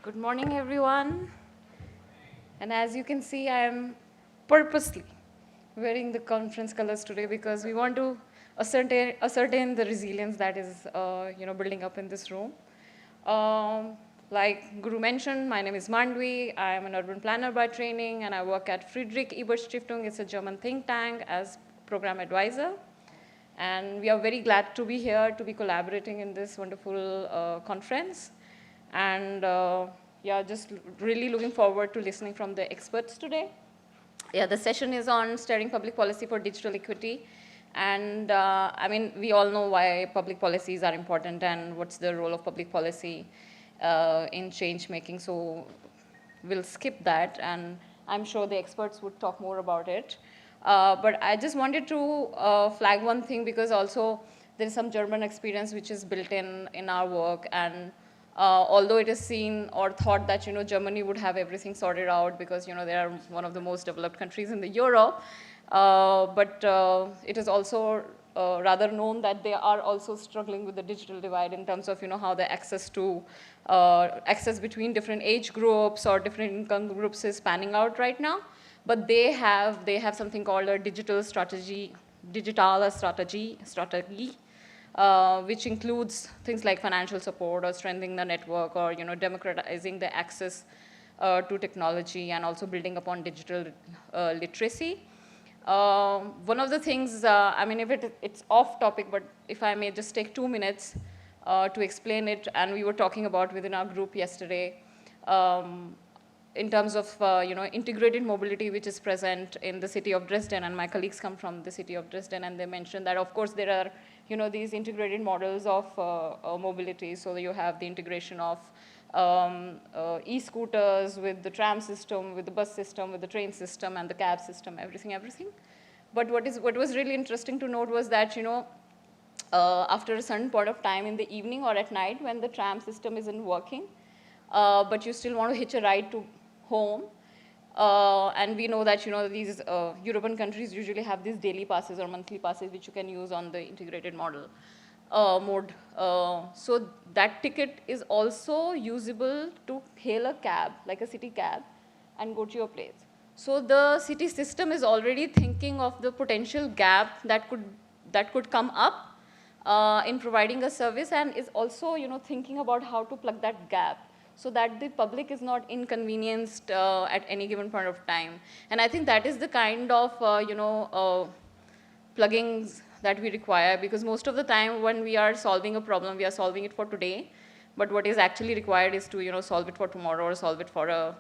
Good morning, everyone. And as you can see, I am purposely wearing the conference colors today because we want to ascertain the resilience that is, building up in this room. Like Guru mentioned, my name is Mandvi. I am an urban planner by training, and I work at Friedrich Ebert Stiftung. It's a German think tank as program advisor. And we are very glad to be here to be collaborating in this wonderful conference. And yeah, just really looking forward to listening from the experts today. Yeah, the session is on steering public policy for digital equity. And I mean, we all know why public policies are important and what's the role of public policy in change making. So we'll skip that, and I'm sure the experts would talk more about it. But I just wanted to flag one thing because also there is some German experience which is built in our work, and although it is seen or thought that Germany would have everything sorted out because they are one of the most developed countries in the Europe, but it is also rather known that they are also struggling with the digital divide in terms of how the access to access between different age groups or different income groups is panning out right now. But they have something called a digital strategy, which includes things like financial support or strengthening the network or democratizing the access to technology and also building upon digital literacy. One of the things, I mean, if it's off topic, but if I may just take 2 minutes to explain it, and we were talking about within our group yesterday, in terms of integrated mobility which is present in the city of Dresden, and my colleagues come from the city of Dresden, and they mentioned that of course there are these integrated models of mobility. So you have the integration of e-scooters with the tram system, with the bus system, with the train system, and the cab system, everything. But what was really interesting to note was that after a certain point of time in the evening or at night when the tram system isn't working, but you still want to hitch a ride to home, and we know that these European countries usually have these daily passes or monthly passes which you can use on the integrated model mode. So that ticket is also usable to hail a cab, like a city cab, and go to your place. So the city system is already thinking of the potential gap that could come up in providing a service, and is also thinking about how to plug that gap so that the public is not inconvenienced at any given point of time. And I think that is the kind of plugins that we require, because most of the time when we are solving a problem, we are solving it for today, but what is actually required is to solve it for tomorrow or solve it for a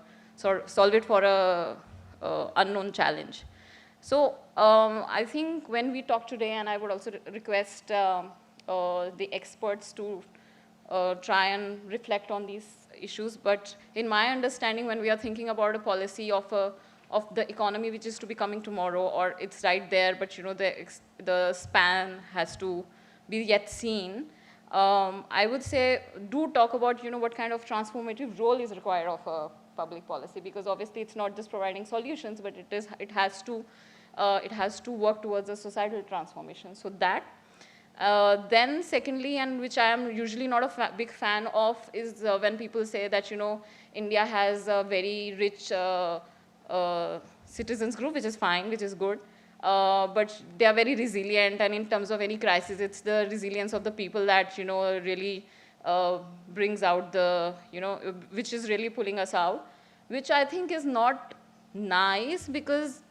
unknown challenge. So I think when we talk today, and I would also request the experts to try and reflect on these issues, but in my understanding, when we are thinking about a policy of the economy which is to be coming tomorrow, or it's right there, but the span has to be yet seen, I would say do talk about what kind of transformative role is required of a public policy, because obviously it's not just providing solutions, but it has to work towards a societal transformation. So that. Then secondly, and which I am usually not a big fan of, is when people say that India has a very rich citizens group, which is fine, which is good, but they are very resilient, and in terms of any crisis, it's the resilience of the people that really brings out the which is really pulling us out, which I think is not nice, because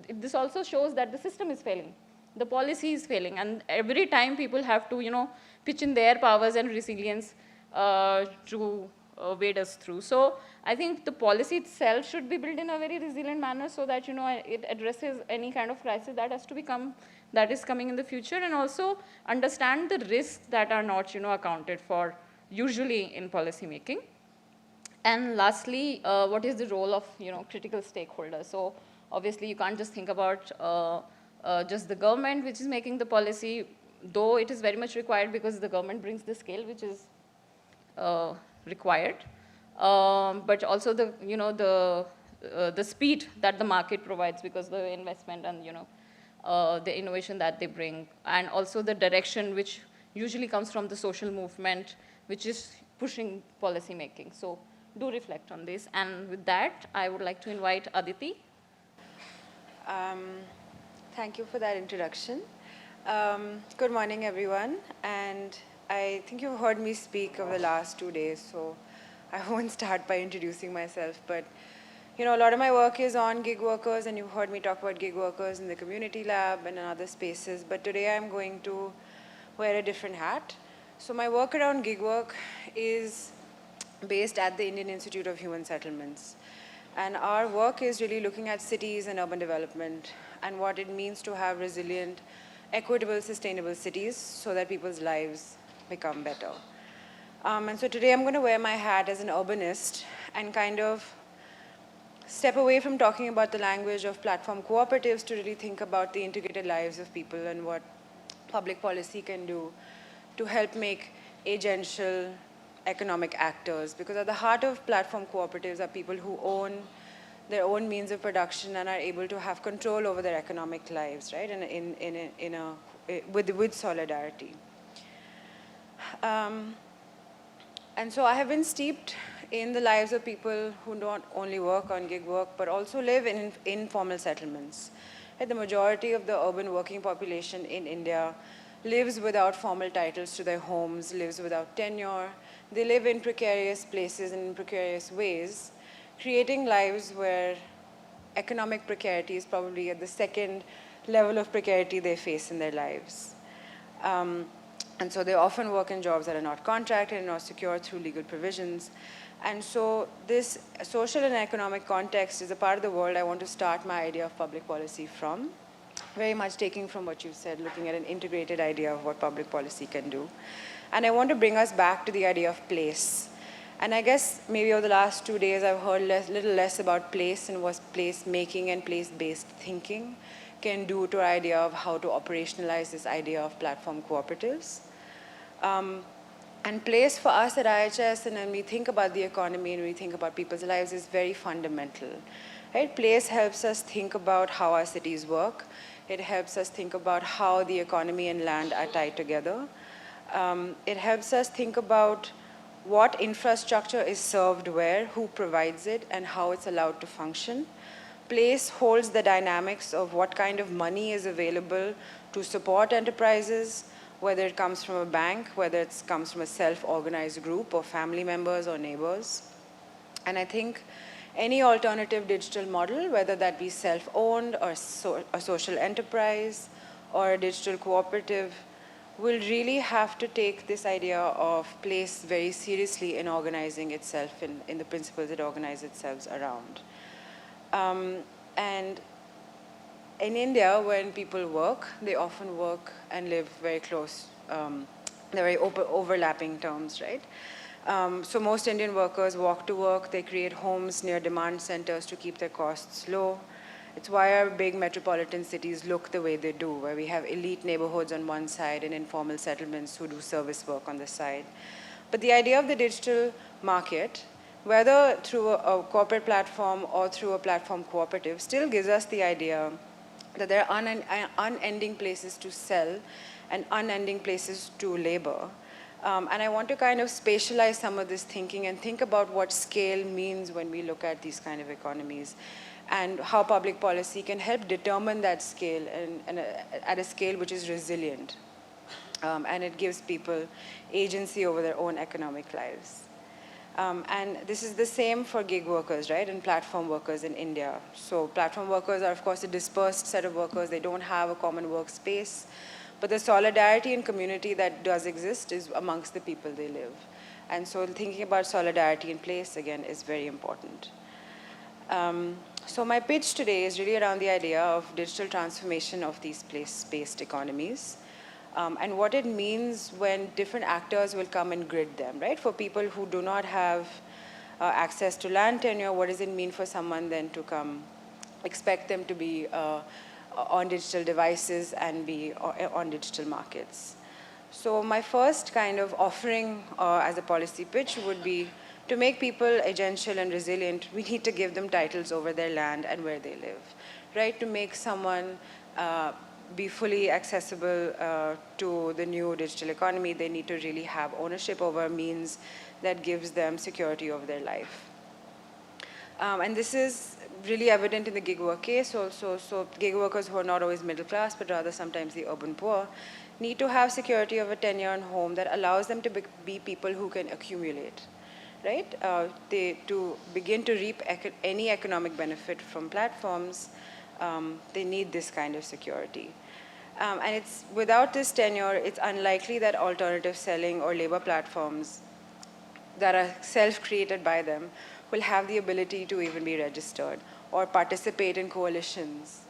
this also shows that the system is failing. The policy is failing, and every time people have to pitch in their powers and resilience to wade us through. So I think the policy itself should be built in a very resilient manner, so that it addresses any kind of crisis that is coming in the future, and also understand the risks that are not accounted for usually in policy making. And lastly, what is the role of critical stakeholders? So obviously you can't just think about just the government which is making the policy, though it is very much required because the government brings the scale which is required, but also the speed that the market provides, because the investment and the innovation that they bring, and also the direction which usually comes from the social movement which is pushing policy making. So do reflect on this. And with that, I would like to invite Aditi. Thank you for that introduction. Good morning, everyone. And I think you've heard me speak over the last 2 days, so I won't start by introducing myself. But a lot of my work is on gig workers, and you've heard me talk about gig workers in the community lab and in other spaces. But today I'm going to wear a different hat. So my work around gig work is based at the Indian Institute of Human Settlements. And our work is really looking at cities and urban development and what it means to have resilient, equitable, sustainable cities so that people's lives become better. And so today I'm going to wear my hat as an urbanist and kind of step away from talking about the language of platform cooperatives to really think about the integrated lives of people and what public policy can do to help make agential economic actors, because at the heart of platform cooperatives are people who own their own means of production and are able to have control over their economic lives, right? And with solidarity. And so I have been steeped in the lives of people who not only work on gig work but also live in informal settlements. The majority of the urban working population in India lives without formal titles to their homes, lives without tenure. They live in precarious places and in precarious ways, creating lives where economic precarity is probably at the second level of precarity they face in their lives. And so they often work in jobs that are not contracted and not secured through legal provisions. And so this social and economic context is a part of the world I want to start my idea of public policy from, very much taking from what you said, looking at an integrated idea of what public policy can do. And I want to bring us back to the idea of place. And I guess maybe over the last 2 days I've heard little less about place and what place making and place-based thinking can do to our idea of how to operationalize this idea of platform cooperatives. And place for us at IIHS, and when we think about the economy and we think about people's lives, is very fundamental. Right? Place helps us think about how our cities work. It helps us think about how the economy and land are tied together. It helps us think about what infrastructure is served where, who provides it, and how it's allowed to function. Place holds the dynamics of what kind of money is available to support enterprises, whether it comes from a bank, whether it comes from a self-organized group or family members or neighbors. And I think any alternative digital model, whether that be self-owned or a social enterprise or a digital cooperative, will really have to take this idea of place very seriously in organizing itself in the principles it organizes itself around. And in India, when people work, they often work and live very close. They're very overlapping terms, right? So most Indian workers walk to work. They create homes near demand centers to keep their costs low. It's why our big metropolitan cities look the way they do, where we have elite neighborhoods on one side and informal settlements who do service work on the side. But the idea of the digital market, whether through a corporate platform or through a platform cooperative, still gives us the idea that there are unending places to sell and unending places to labor. And I want to kind of spatialize some of this thinking and think about what scale means when we look at these kind of economies, and how public policy can help determine that scale and at a scale which is resilient. And it gives people agency over their own economic lives. And this is the same for gig workers, right, and platform workers in India. So platform workers are, of course, a dispersed set of workers. They don't have a common workspace. But the solidarity and community that does exist is amongst the people they live. And so thinking about solidarity in place, again, is very important. So my pitch today is really around the idea of digital transformation of these place-based economies. And what it means when different actors will come and grid them, right? For people who do not have access to land tenure, what does it mean for someone then to come, expect them to be on digital devices and be on digital markets? So my first kind of offering as a policy pitch would be to make people agential and resilient. We need to give them titles over their land and where they live, right? To make someone be fully accessible to the new digital economy, they need to really have ownership over means that gives them security over their life. And this is really evident in the gig work case also. So gig workers who are not always middle class, but rather sometimes the urban poor, need to have security of a tenure and home that allows them to be people who can accumulate, right? To begin to reap any economic benefit from platforms, they need this kind of security. And it's without this tenure, it's unlikely that alternative selling or labor platforms that are self-created by them will have the ability to even be registered or participate in coalitions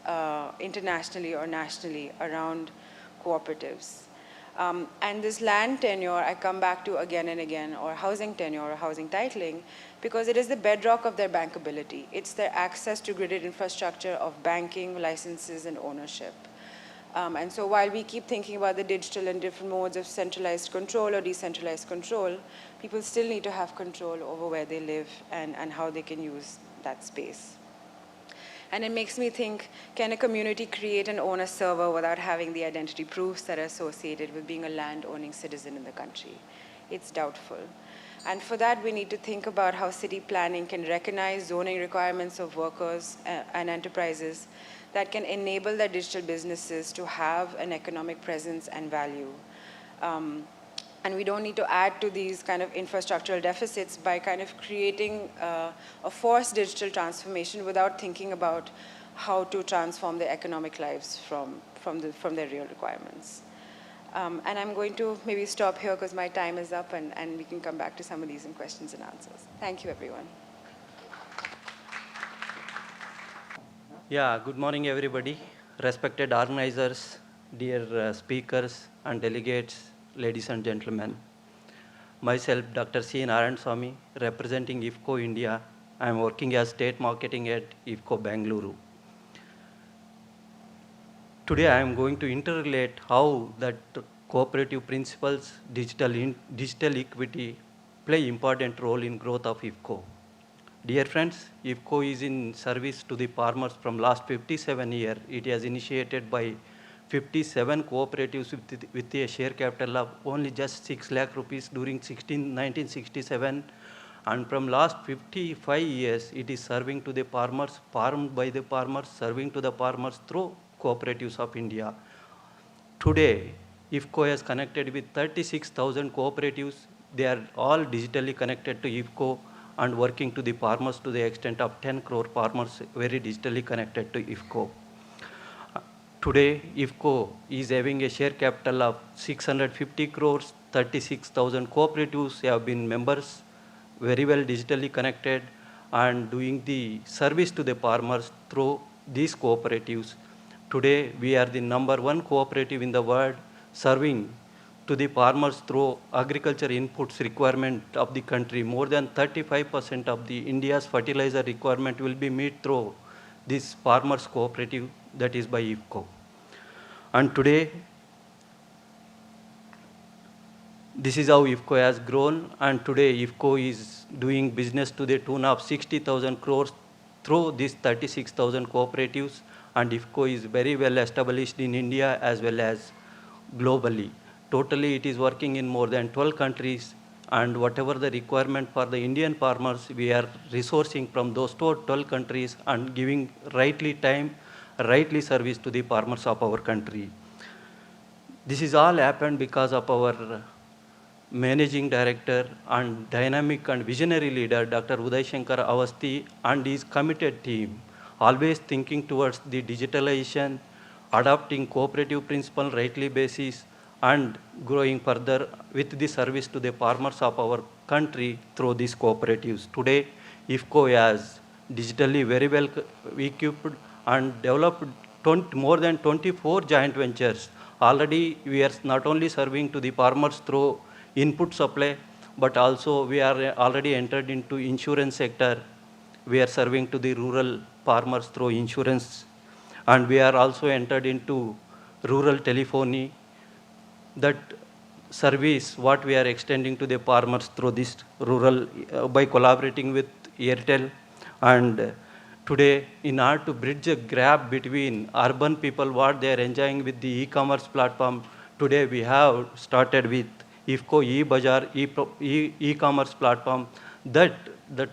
internationally or nationally around cooperatives. And this land tenure, I come back to again and again, or housing tenure or housing titling, because it is the bedrock of their bankability. It's their access to gridded infrastructure of banking, licenses, and ownership. And so while we keep thinking about the digital and different modes of centralized control or decentralized control, people still need to have control over where they live and how they can use that space. And it makes me think, can a community create and own a server without having the identity proofs that are associated with being a land-owning citizen in the country? It's doubtful. And for that, we need to think about how city planning can recognize zoning requirements of workers and enterprises that can enable their digital businesses to have an economic presence and value. And we don't need to add to these kind of infrastructural deficits by kind of creating a forced digital transformation without thinking about how to transform their economic lives from their real requirements. And I'm going to maybe stop here because my time is up, and we can come back to some of these in questions and answers. Thank you, everyone. Yeah, good morning, everybody. Respected organizers, dear speakers and delegates, ladies and gentlemen. Myself, Dr. C. Narayanaswamy, representing IFFCO India. I am working as State Marketing at IFFCO Bengaluru. Today, I am going to interrelate how that cooperative principles, digital equity play important role in growth of IFFCO. Dear friends, IFFCO is in service to the farmers from last 57 years. It has initiated by 57 cooperatives with a share capital of only just 6 lakh rupees during 1967. And from last 55 years, it is serving to the farmers, farmed by the farmers, serving to the farmers through cooperatives of India. Today, IFFCO has connected with 36,000 cooperatives. They are all digitally connected to IFFCO and working to the farmers to the extent of 10 crore farmers very digitally connected to IFFCO. Today, IFFCO is having a share capital of 650 crores, 36,000 cooperatives have been members, very well digitally connected and doing the service to the farmers through these cooperatives. Today, we are the #1 cooperative in the world serving to the farmers through agriculture inputs requirement of the country. More than 35% of the India's fertilizer requirement will be met through this farmers cooperative, that is by IFFCO. And today, this is how IFFCO has grown, and today IFFCO is doing business to the tune of 60,000 crores through these 36,000 cooperatives, and IFFCO is very well established in India as well as globally. Totally, it is working in more than 12 countries, and whatever the requirement for the Indian farmers, we are resourcing from those 12 countries and giving rightly service to the farmers of our country. This is all happened because of our managing director and dynamic and visionary leader, Dr. Uday Shankar Awasthi, and his committed team, always thinking towards the digitalization, adopting cooperative principle rightly basis, and growing further with the service to the farmers of our country through these cooperatives. Today, IFFCO has digitally very well equipped and developed more than 24 giant ventures. Already, we are not only serving to the farmers through input supply, but also we are already entered into insurance sector. We are serving to the rural farmers through insurance, and we are also entered into rural telephony. That service, what we are extending to the farmers through this rural, by collaborating with Airtel, and Today, in order to bridge a gap between urban people, what they are enjoying with the e-commerce platform, today we have started with IFFCO e-Bazaar e-commerce platform that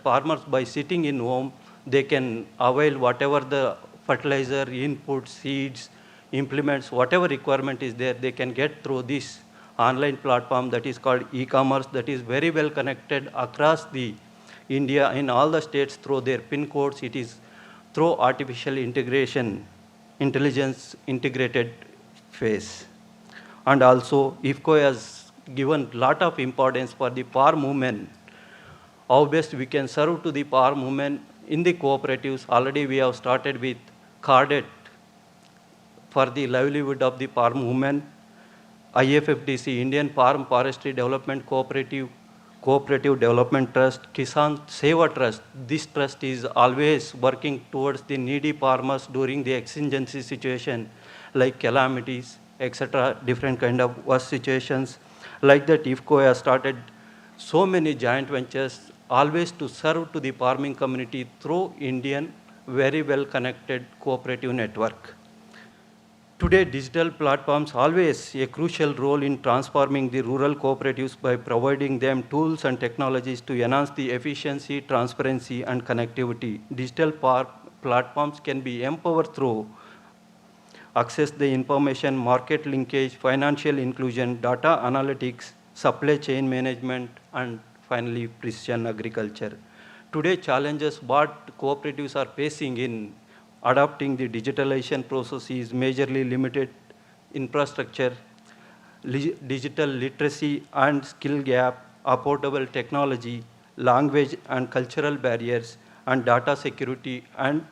farmers, by sitting in home, they can avail whatever the fertilizer, input, seeds, implements, whatever requirement is there, they can get through this online platform that is called e-commerce, that is very well connected across the India in all the states through their pin codes. It is through artificial intelligence integrated phase. And also, IFFCO has given lot of importance for the power movement. How best we can serve to the power movement in the cooperatives. Already we have started with carded for the livelihood of the farm movement. IFFDC, Indian Farm Forestry Development Cooperative Development Trust, Kisan Seva Trust. This trust is always working towards the needy farmers during the exigency situation, like calamities, etc., different kind of worst situations. Like that, IFFCO has started so many joint ventures, always to serve to the farming community through Indian very well connected cooperative network. Today, digital platforms always a crucial role in transforming the rural cooperatives by providing them tools and technologies to enhance the efficiency, transparency, and connectivity. Digital platforms can be empowered through access the information, market linkage, financial inclusion, data analytics, supply chain management, and finally, precision agriculture. Today, challenges what cooperatives are facing in adopting the digitalization process is majorly limited infrastructure, digital literacy and skill gap, affordable technology, language and cultural barriers, and data security and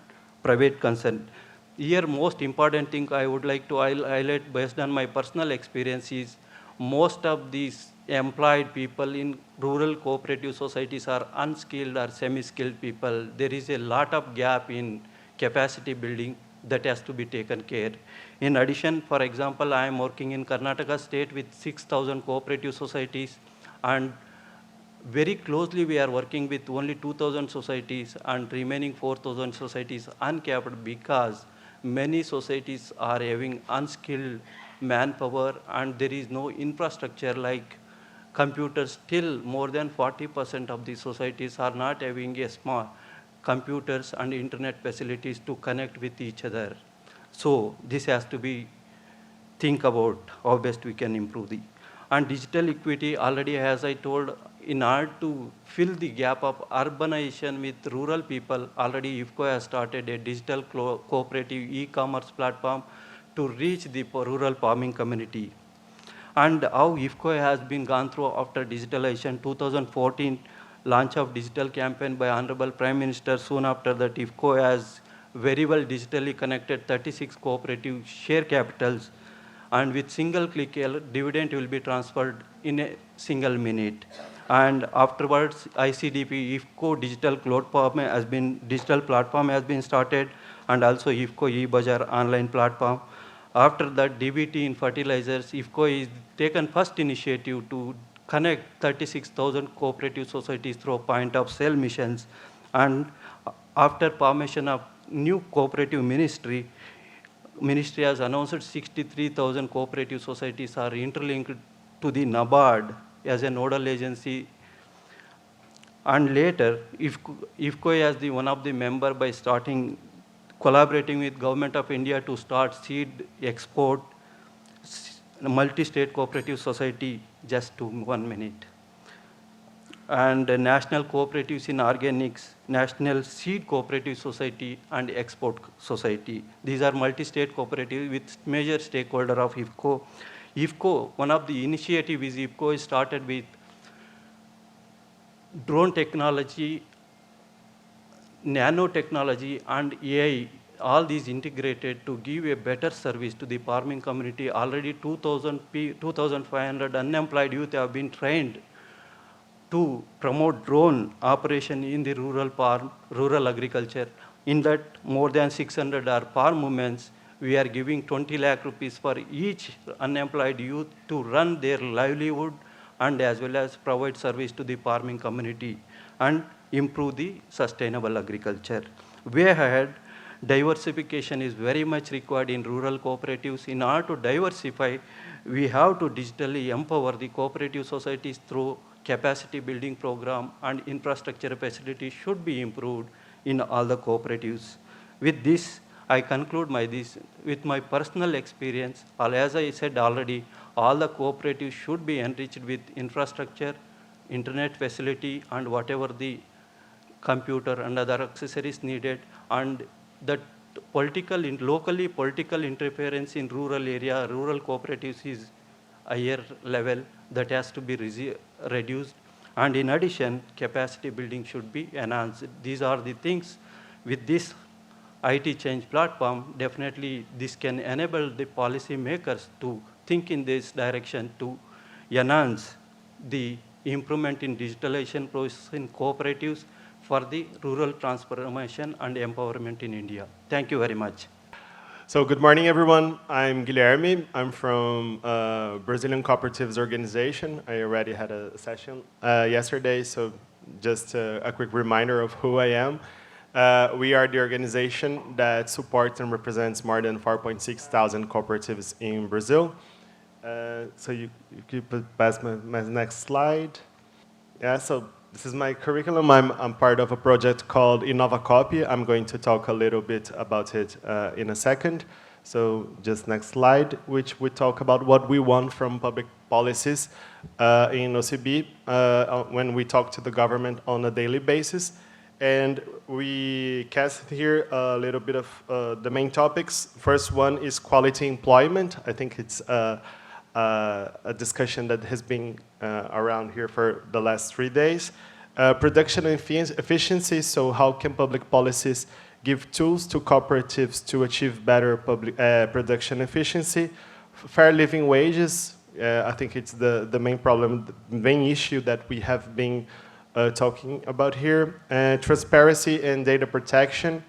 private consent. Here, most important thing I would like to highlight based on my personal experience is most of these employed people in rural cooperative societies are unskilled or semi-skilled people. There is a lot of gap in capacity building that has to be taken care. In addition, for example, I am working in Karnataka state with 6,000 cooperative societies, and very closely we are working with only 2,000 societies and remaining 4,000 societies uncapped because many societies are having unskilled manpower and there is no infrastructure like computers. Still more than 40% of the societies are not having a smart computers and internet facilities to connect with each other. So this has to be think about how best we can improve the. And digital equity already, as I told, in order to fill the gap of urbanization with rural people, already IFFCO has started a digital cooperative e-commerce platform to reach the rural farming community. And how IFFCO has been gone through after digitalization, 2014, launch of digital campaign by Honorable Prime Minister. Soon after that, IFFCO has very well digitally connected 36 cooperative share capitals, and with single click, dividend will be transferred in a single minute. And afterwards, ICDP, IFFCO digital platform has been started, and also IFFCO e-Bazaar online platform. After that, DBT in fertilizers, IFFCO is taken first initiative to connect 36,000 cooperative societies through point of sale missions. And after formation of new cooperative ministry has announced 63,000 cooperative societies are interlinked to the NABARD as a nodal agency. And later, IFFCO as the one of the member by collaborating with Government of India to start seed export multi-state cooperative society, just 1 minute. And national cooperatives in organics, national seed cooperative society, and export society. These are multi-state cooperatives with major stakeholder of IFFCO. IFFCO, one of the initiatives is IFFCO is started with drone technology, nanotechnology, and AI, all these integrated to give a better service to the farming community. Already 2,500 unemployed youth have been trained to promote drone operation in the rural agriculture. In that, more than 600 are farm women. We are giving 20 lakh rupees for each unemployed youth to run their livelihood and as well as provide service to the farming community and improve the sustainable agriculture. way ahead. Diversification is very much required in rural cooperatives. In order to diversify, we have to digitally empower the cooperative societies through capacity building program, and infrastructure facilities should be improved in all the cooperatives. With this, I conclude with my personal experience. As I said already, all the cooperatives should be enriched with infrastructure, internet facility, and whatever the computer and other accessories needed, and that locally political interference in rural area, rural cooperatives is higher level that has to be reduced. And in addition, capacity building should be enhanced. These are the things. With this IT change platform, definitely this can enable the policy makers to think in this direction to enhance the improvement in digitalization process in cooperatives for the rural transformation and empowerment in India. Thank you very much. So good morning, everyone. I'm Guilherme. I'm from Brazilian Cooperatives Organization. I already had a session yesterday, so just a quick reminder of who I am. We are the organization that supports and represents more than 4.6 thousand cooperatives in Brazil. So you could pass my next slide. Yeah, so this is my curriculum. I'm part of a project called InnovaCopy. I'm going to talk a little bit about it in a second. So just next slide, which we talk about what we want from public policies in OCB when we talk to the government on a daily basis. And we cast here a little bit of the main topics. First one is quality employment. I think it's a discussion that has been around here for the last 3 days. Production efficiency, so how can public policies give tools to cooperatives to achieve better production efficiency? Fair living wages, I think it's the main problem, the main issue that we have been talking about here. Transparency and data protection.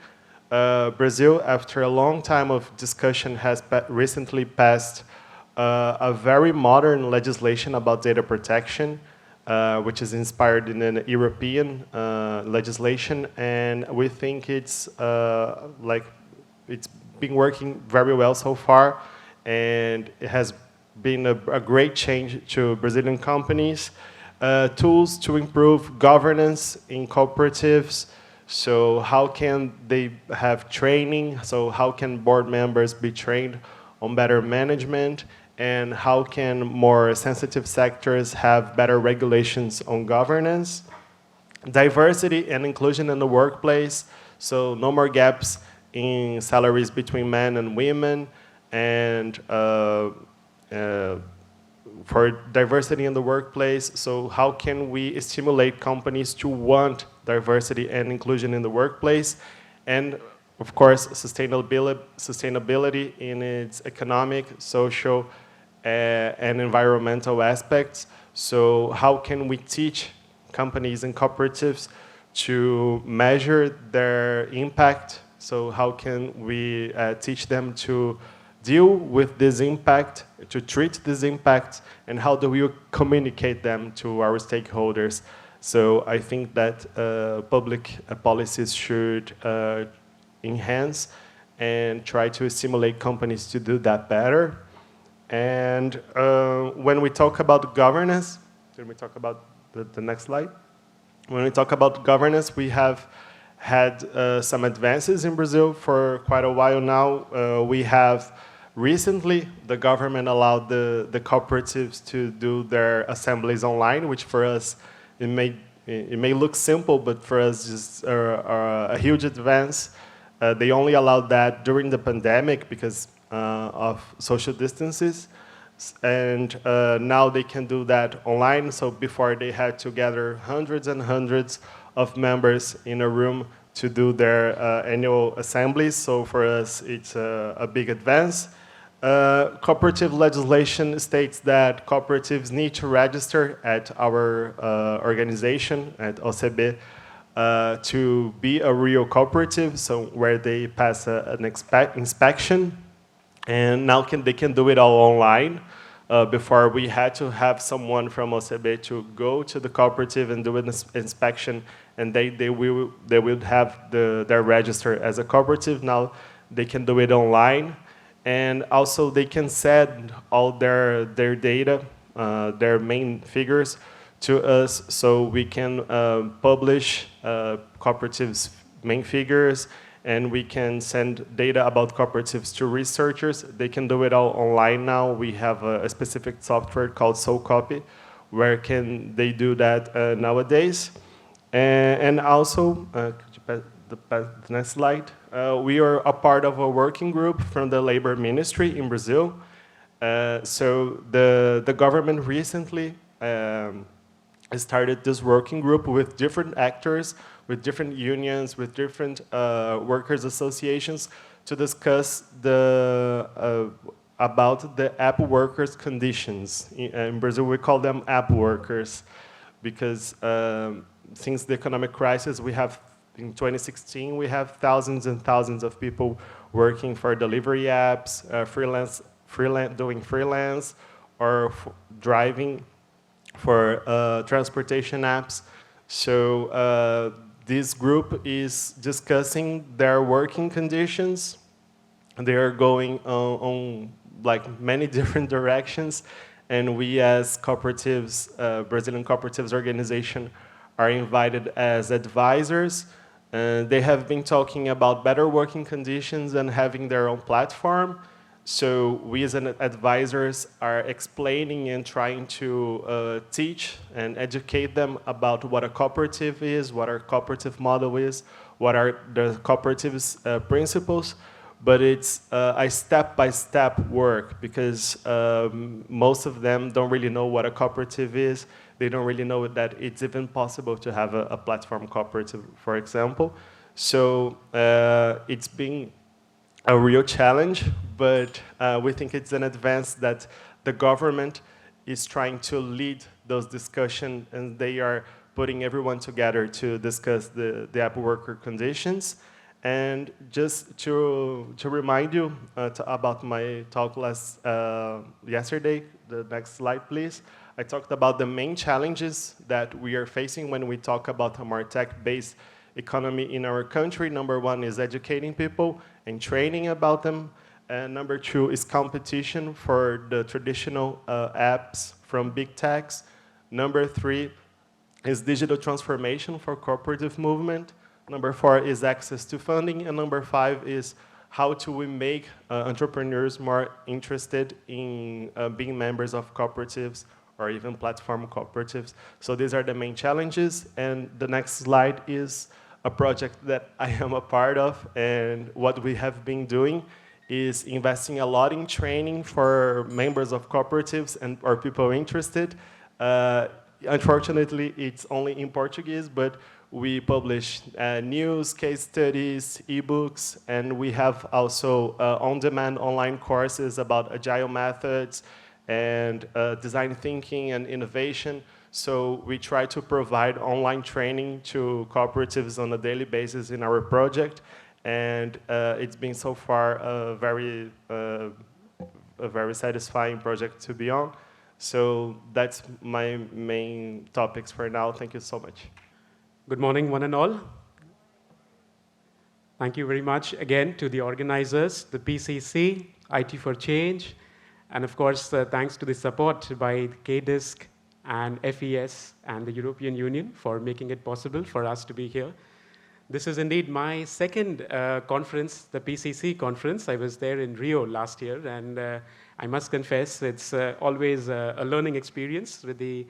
Brazil, after a long time of discussion, has recently passed a very modern legislation about data protection, which is inspired in an European legislation, and we think it's it's been working very well so far, and it has been a great change to Brazilian companies. Tools to improve governance in cooperatives. So how can they have training? So how can board members be trained on better management? And how can more sensitive sectors have better regulations on governance? Diversity and inclusion in the workplace. So no more gaps in salaries between men and women. And for diversity in the workplace, so how can we stimulate companies to want diversity and inclusion in the workplace? And of course, sustainability in its economic, social, and environmental aspects. So how can we teach companies and cooperatives to measure their impact? So how can we teach them to deal with this impact, to treat this impact, and how do we communicate them to our stakeholders? So I think that public policies should enhance and try to stimulate companies to do that better. And when we talk about governance, can we talk about the next slide? When we talk about governance, we have had some advances in Brazil for quite a while now. We have recently, the government allowed the cooperatives to do their assemblies online, which for us, it may look simple, but for us, just a huge advance. They only allowed that during the pandemic because of social distances. And now they can do that online. So before they had to gather hundreds and hundreds of members in a room to do their annual assemblies. So for us, it's a big advance. Cooperative legislation states that cooperatives need to register at our organization, at OCB, to be a real cooperative, so where they pass an inspection. And now they can do it all online. Before, we had to have someone from OCB to go to the cooperative and do an inspection and they will have their register as a cooperative. Now they can do it online, and also they can send all their data, their main figures, to us, so we can publish cooperatives' main figures, and we can send data about cooperatives to researchers. They can do it all online now. We have a specific software called SoCopy, where can they do that nowadays. And also, could you pass the next slide? We are a part of a working group from the Labor Ministry in Brazil. So the government recently started this working group with different actors, with different unions, with different workers' associations, to discuss about the app workers' conditions. In Brazil, we call them app workers, because since the economic crisis, we have, in 2016, we have thousands and thousands of people working for delivery apps, doing freelance, or driving for transportation apps. So this group is discussing their working conditions. They are going on like many different directions, and we as cooperatives, Brazilian Cooperatives Organization, are invited as advisors. They have been talking about better working conditions and having their own platform. So we as advisors are explaining and trying to teach and educate them about what a cooperative is, what our cooperative model is, what are the cooperative's principles. But it's a step-by-step work, because most of them don't really know what a cooperative is. They don't really know that it's even possible to have a platform cooperative, for example. So it's been a real challenge, but we think it's an advance that the government is trying to lead those discussions, and they are putting everyone together to discuss the app worker conditions. And just to remind you about my talk yesterday, the next slide, please. I talked about the main challenges that we are facing when we talk about a more tech-based economy in our country. Number one is educating people and training about them. And number two is competition for the traditional apps from big techs. Number three is digital transformation for cooperative movement. Number four is access to funding. And number five is how do we make entrepreneurs more interested in being members of cooperatives or even platform cooperatives. So these are the main challenges. And the next slide is a project that I am a part of. And what we have been doing is investing a lot in training for members of cooperatives and or people interested. Unfortunately, it's only in Portuguese, but we publish news, case studies, ebooks, and we have also on-demand online courses about agile methods and design thinking and innovation. So we try to provide online training to cooperatives on a daily basis in our project, and it's been so far a very satisfying project to be on. So that's my main topics for now. Thank you so much. Good morning, one and all. Thank you very much again to the organizers, the PCC, IT for Change, and of course, thanks to the support by KDISC and FES and the European Union for making it possible for us to be here. This is indeed my second conference, the PCC conference. I was there in Rio last year, and I must confess it's always a learning experience with the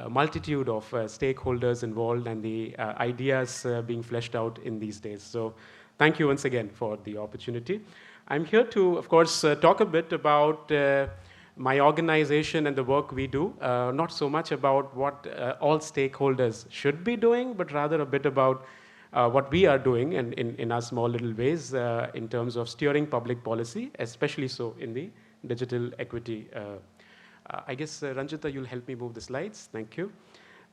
multitude of stakeholders involved and the ideas being fleshed out in these days. So thank you once again for the opportunity. I'm here to, of course, talk a bit about my organization and the work we do, not so much about what all stakeholders should be doing, but rather a bit about what we are doing in our small little ways in terms of steering public policy, especially so in the digital equity. I guess, Ranjita, you'll help me move the slides. Thank you.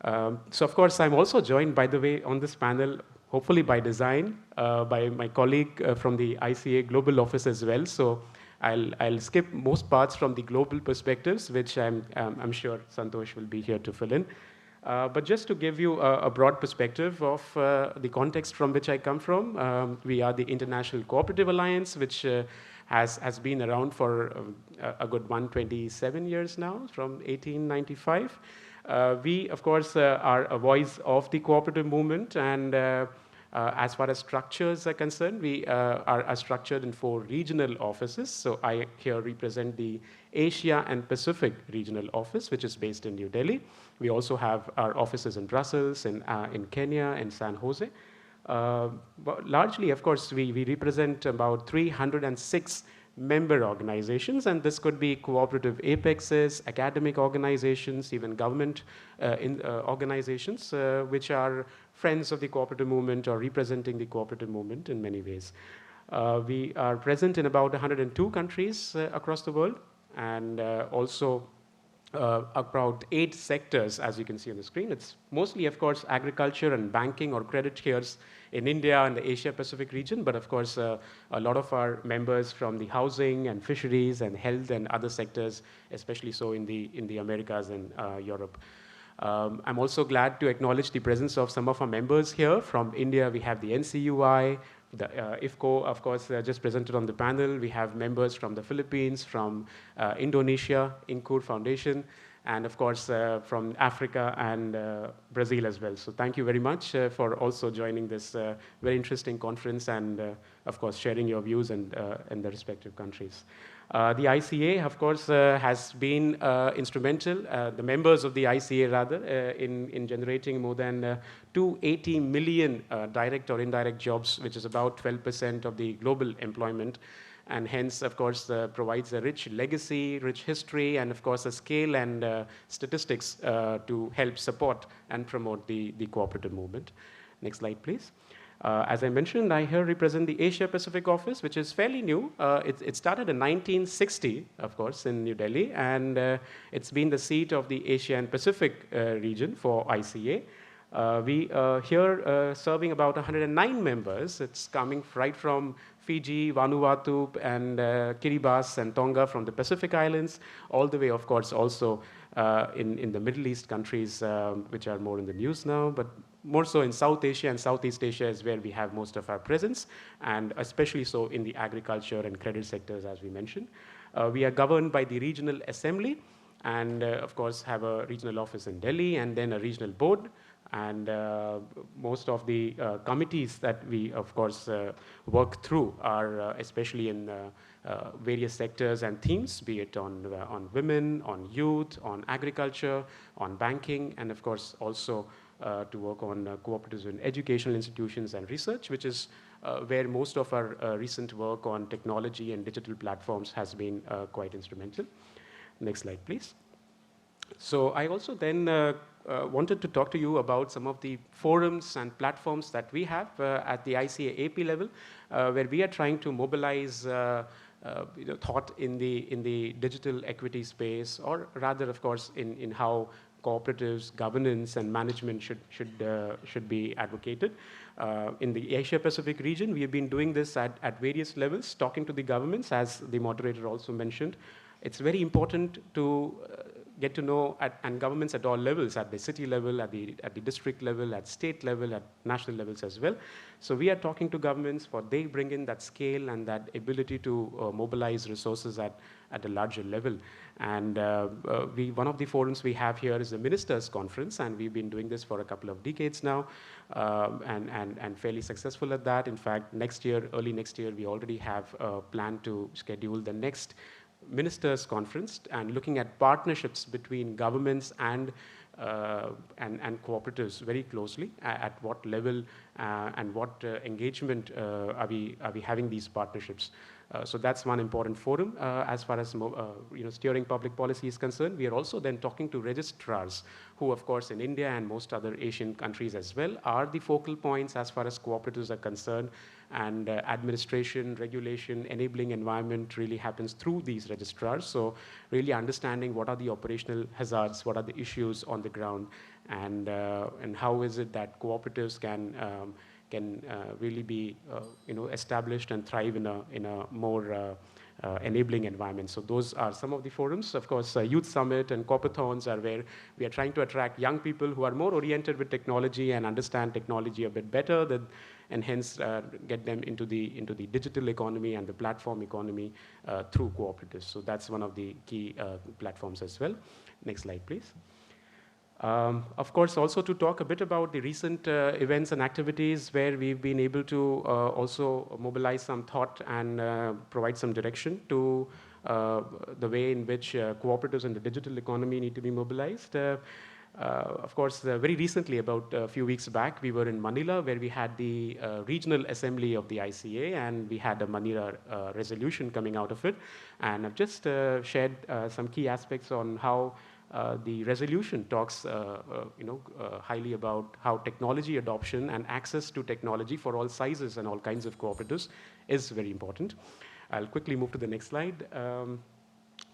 So, of course, I'm also joined, by the way, on this panel, hopefully by design, by my colleague from the ICA Global Office as well. So I'll skip most parts from the global perspectives, which I'm sure Santosh will be here to fill in. But just to give you a broad perspective of the context from which I come from, we are the International Cooperative Alliance, which has been around for a good 127 years now, from 1895. We, of course, are a voice of the cooperative movement, and as far as structures are concerned, we are structured in 4 regional offices. So I here represent the Asia and Pacific Regional Office, which is based in New Delhi. We also have our offices in Brussels, in Kenya, and San Jose. But largely, of course, we represent about 306 member organizations, and this could be cooperative apexes, academic organizations, even government organizations, which are friends of the cooperative movement or representing the cooperative movement in many ways. We are present in about 102 countries across the world, and also about 8 sectors, as you can see on the screen. It's mostly, of course, agriculture and banking or credit here in India and the Asia-Pacific region, but of course, a lot of our members from the housing and fisheries and health and other sectors, especially so in the Americas and Europe. I'm also glad to acknowledge the presence of some of our members here. From India, we have the NCUI, the IFFCO, of course, just presented on the panel. We have members from the Philippines, from Indonesia, Inkur Foundation, and of course, from Africa and Brazil as well. So thank you very much for also joining this very interesting conference and, of course, sharing your views in the respective countries. The ICA, of course, has been instrumental, the members of the ICA rather, in generating more than 280 million direct or indirect jobs, which is about 12% of the global employment, and hence, of course, provides a rich legacy, rich history, and of course, a scale and statistics to help support and promote the cooperative movement. Next slide, please. As I mentioned, I here represent the Asia-Pacific office, which is fairly new. It started in 1960, of course, in New Delhi, and it's been the seat of the Asia and Pacific region for ICA. We here serving about 109 members. It's coming right from Fiji, Vanuatu, and Kiribati and Tonga from the Pacific Islands, all the way, of course, also in the Middle East countries, which are more in the news now, but more so in South Asia and Southeast Asia is where we have most of our presence, and especially so in the agriculture and credit sectors, as we mentioned. We are governed by the Regional Assembly, and of course have a regional office in Delhi, and then a regional board. And most of the committees that we, of course, work through are especially in various sectors and themes, be it on women, on youth, on agriculture, on banking, and of course also to work on cooperatives in educational institutions and research, which is where most of our recent work on technology and digital platforms has been quite instrumental. Next slide, please. So I also then wanted to talk to you about some of the forums and platforms that we have at the ICA AP level, where we are trying to mobilize thought in the digital equity space, or rather, of course, in how cooperatives, governance, and management should be advocated. In the Asia-Pacific region, we have been doing this at various levels, talking to the governments, as the moderator also mentioned. It's very important to get to know and governments at all levels, at the city level, at the district level, at state level, at national levels as well. So we are talking to governments for they bring in that scale and that ability to mobilize resources at a larger level. And one of the forums we have here is the Ministers' Conference, and we've been doing this for a couple of decades now, and fairly successful at that. In fact, early next year, we already have a plan to schedule the next Ministers' Conference, and looking at partnerships between governments and cooperatives very closely, at what level and what engagement are we having these partnerships. So that's one important forum as far as steering public policy is concerned. We are also then talking to registrars, who of course in India and most other Asian countries as well are the focal points as far as cooperatives are concerned, and administration, regulation, enabling environment really happens through these registrars. So really understanding what are the operational hazards, what are the issues on the ground, and how is it that cooperatives can really be established and thrive in a more enabling environment. So those are some of the forums. Of course, Youth Summit and Corporathons are where we are trying to attract young people who are more oriented with technology and understand technology a bit better, and hence get them into the digital economy and the platform economy through cooperatives. So that's one of the key platforms as well. Next slide, please. Of course, also to talk a bit about the recent events and activities where we've been able to also mobilize some thought and provide some direction to the way in which cooperatives and the digital economy need to be mobilized. Of course, very recently, about a few weeks back, we were in Manila where we had the regional assembly of the ICA, and we had a Manila resolution coming out of it. And I've just shared some key aspects on how the resolution talks highly about how technology adoption and access to technology for all sizes and all kinds of cooperatives is very important. I'll quickly move to the next slide.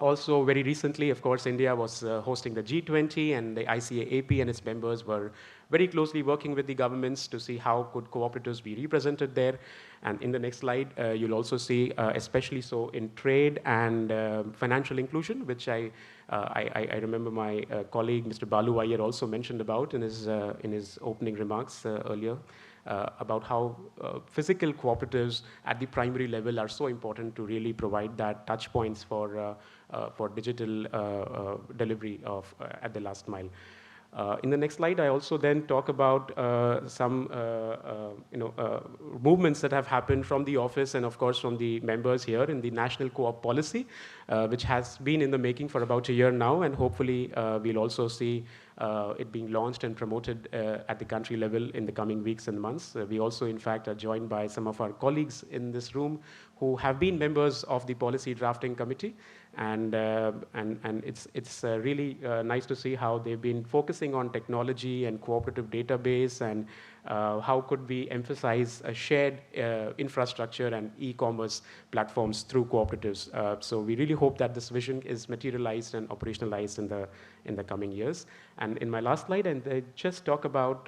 Also, very recently, of course, India was hosting the G20, and the ICA AP and its members were very closely working with the governments to see how could cooperatives be represented there. And in the next slide, you'll also see, especially so in trade and financial inclusion, which I remember my colleague, Mr. Balu Iyer, also mentioned about in his opening remarks earlier. About how physical cooperatives at the primary level are so important to really provide that touch points for digital delivery of at the last mile. In the next slide, I also then talk about some movements that have happened from the office and, of course, from the members here in the National Co-op Policy, which has been in the making for about a year now, and hopefully we'll also see it being launched and promoted at the country level in the coming weeks and months. We also, in fact, are joined by some of our colleagues in this room who have been members of the policy drafting committee, and it's really nice to see how they've been focusing on technology and cooperative database, and how could we emphasize a shared infrastructure and e-commerce platforms through cooperatives. So we really hope that this vision is materialized and operationalized in the coming years. And in my last slide, and I just talk about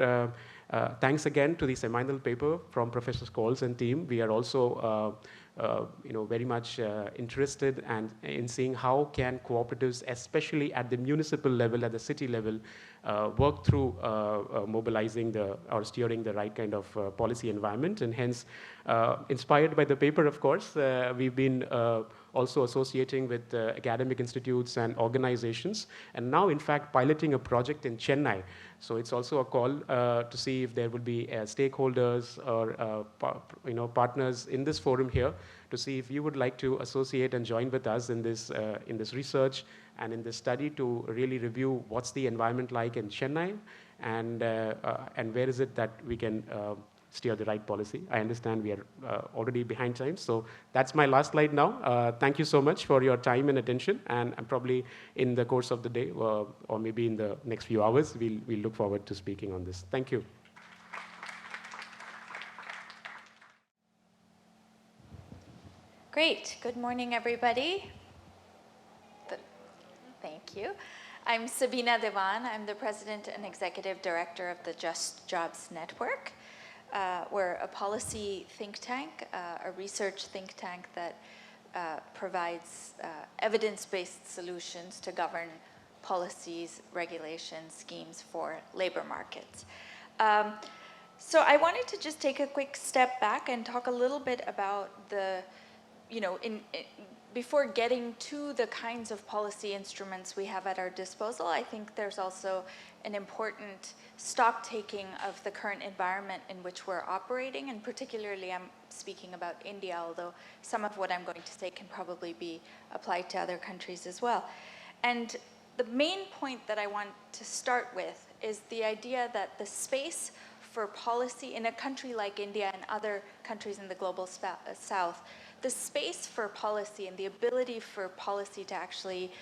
thanks again to the seminal paper from Professor Scholes and team. We are also very much interested in seeing how can cooperatives, especially at the municipal level, at the city level, work through mobilizing or steering the right kind of policy environment. And hence, inspired by the paper, of course, we've been also associating with academic institutes and organizations, and now, in fact, piloting a project in Chennai. So it's also a call to see if there would be stakeholders or partners in this forum here to see if you would like to associate and join with us in this research and in this study to really review what's the environment like in Chennai, and where is it that we can steer the right policy. I understand we are already behind time, so that's my last slide now. Thank you so much for your time and attention, and probably in the course of the day, or maybe in the next few hours, we'll look forward to speaking on this. Thank you. Great. Good morning, everybody. Thank you. I'm Sabina Dewan. I'm the President and Executive Director of the JustJobs Network. We're a policy think tank, a research think tank that provides evidence-based solutions to govern policies, regulations, schemes for labor markets. So I wanted to just take a quick step back and talk a little bit about the, before getting to the kinds of policy instruments we have at our disposal, I think there's also an important stock taking of the current environment in which we're operating, and particularly I'm speaking about India, although some of what I'm going to say can probably be applied to other countries as well. And the main point that I want to start with is the idea that the space for policy in a country like India and other countries in the global south, the space for policy and the ability for policy to actually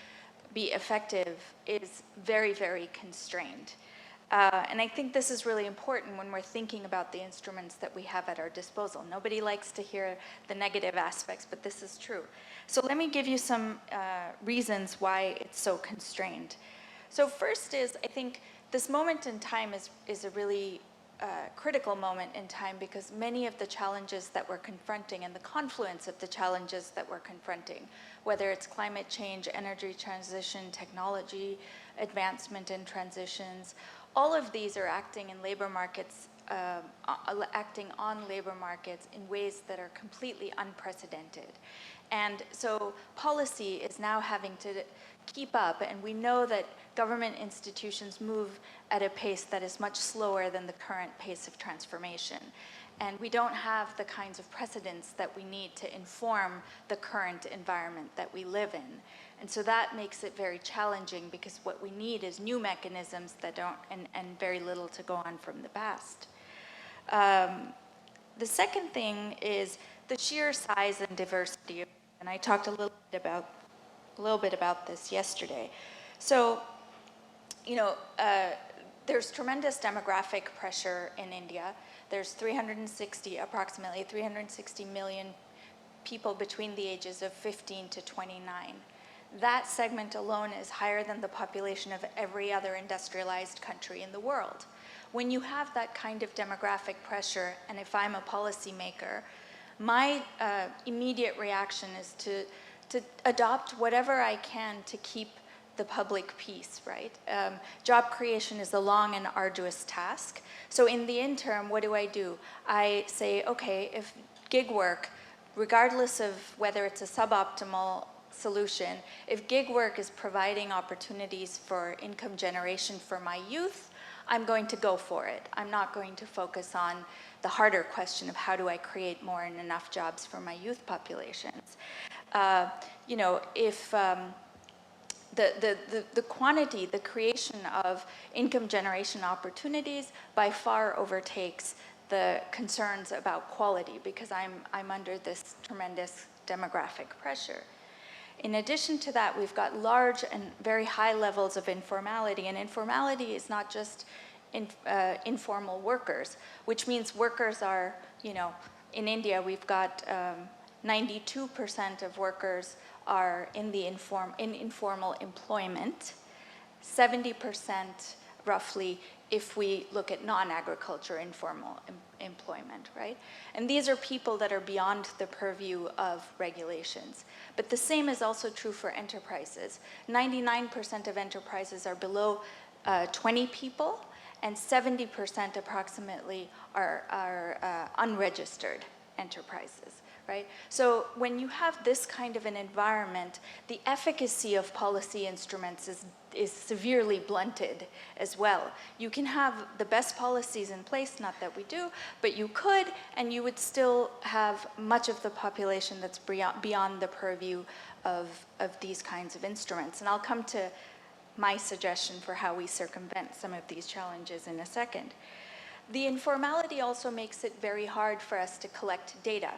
be effective is very, very constrained. And I think this is really important when we're thinking about the instruments that we have at our disposal. Nobody likes to hear the negative aspects, but this is true. So let me give you some reasons why it's so constrained. So first is, I think this moment in time is a really critical moment in time because many of the challenges that we're confronting and the confluence of the challenges that we're confronting, whether it's climate change, energy transition, technology, advancement and transitions, all of these are acting in labor markets, acting on labor markets in ways that are completely unprecedented. And so policy is now having to keep up, and we know that government institutions move at a pace that is much slower than the current pace of transformation. And we don't have the kinds of precedents that we need to inform the current environment that we live in. And so that makes it very challenging because what we need is new mechanisms that don't, and very little to go on from the past. The second thing is the sheer size and diversity, and I talked a little bit about this yesterday. So, you know, there's tremendous demographic pressure in India. There's approximately 360 million people between the ages of 15 to 29. That segment alone is higher than the population of every other industrialized country in the world. When you have that kind of demographic pressure, and if I'm a policymaker, my immediate reaction is to adopt whatever I can to keep the public peace, right? Job creation is a long and arduous task. So in the interim, what do? I say, okay, if gig work, regardless of whether it's a suboptimal solution, if gig work is providing opportunities for income generation for my youth, I'm going to go for it. I'm not going to focus on the harder question of how do I create more and enough jobs for my youth populations. You know, if the quantity, the creation of income generation opportunities by far overtakes the concerns about quality because I'm under this tremendous demographic pressure. In addition to that, we've got large and very high levels of informality, and informality is not just informal workers, which means workers are, you know, in India we've got 92% of workers are in informal employment, 70% roughly if we look at non-agriculture informal employment, right? And these are people that are beyond the purview of regulations. But the same is also true for enterprises. 99% of enterprises are below 20 people, and 70% approximately are unregistered enterprises. Right? So when you have this kind of an environment, the efficacy of policy instruments is severely blunted as well. You can have the best policies in place, not that we do, but you could, and you would still have much of the population that's beyond the purview of these kinds of instruments. And I'll come to my suggestion for how we circumvent some of these challenges in a second. The informality also makes it very hard for us to collect data.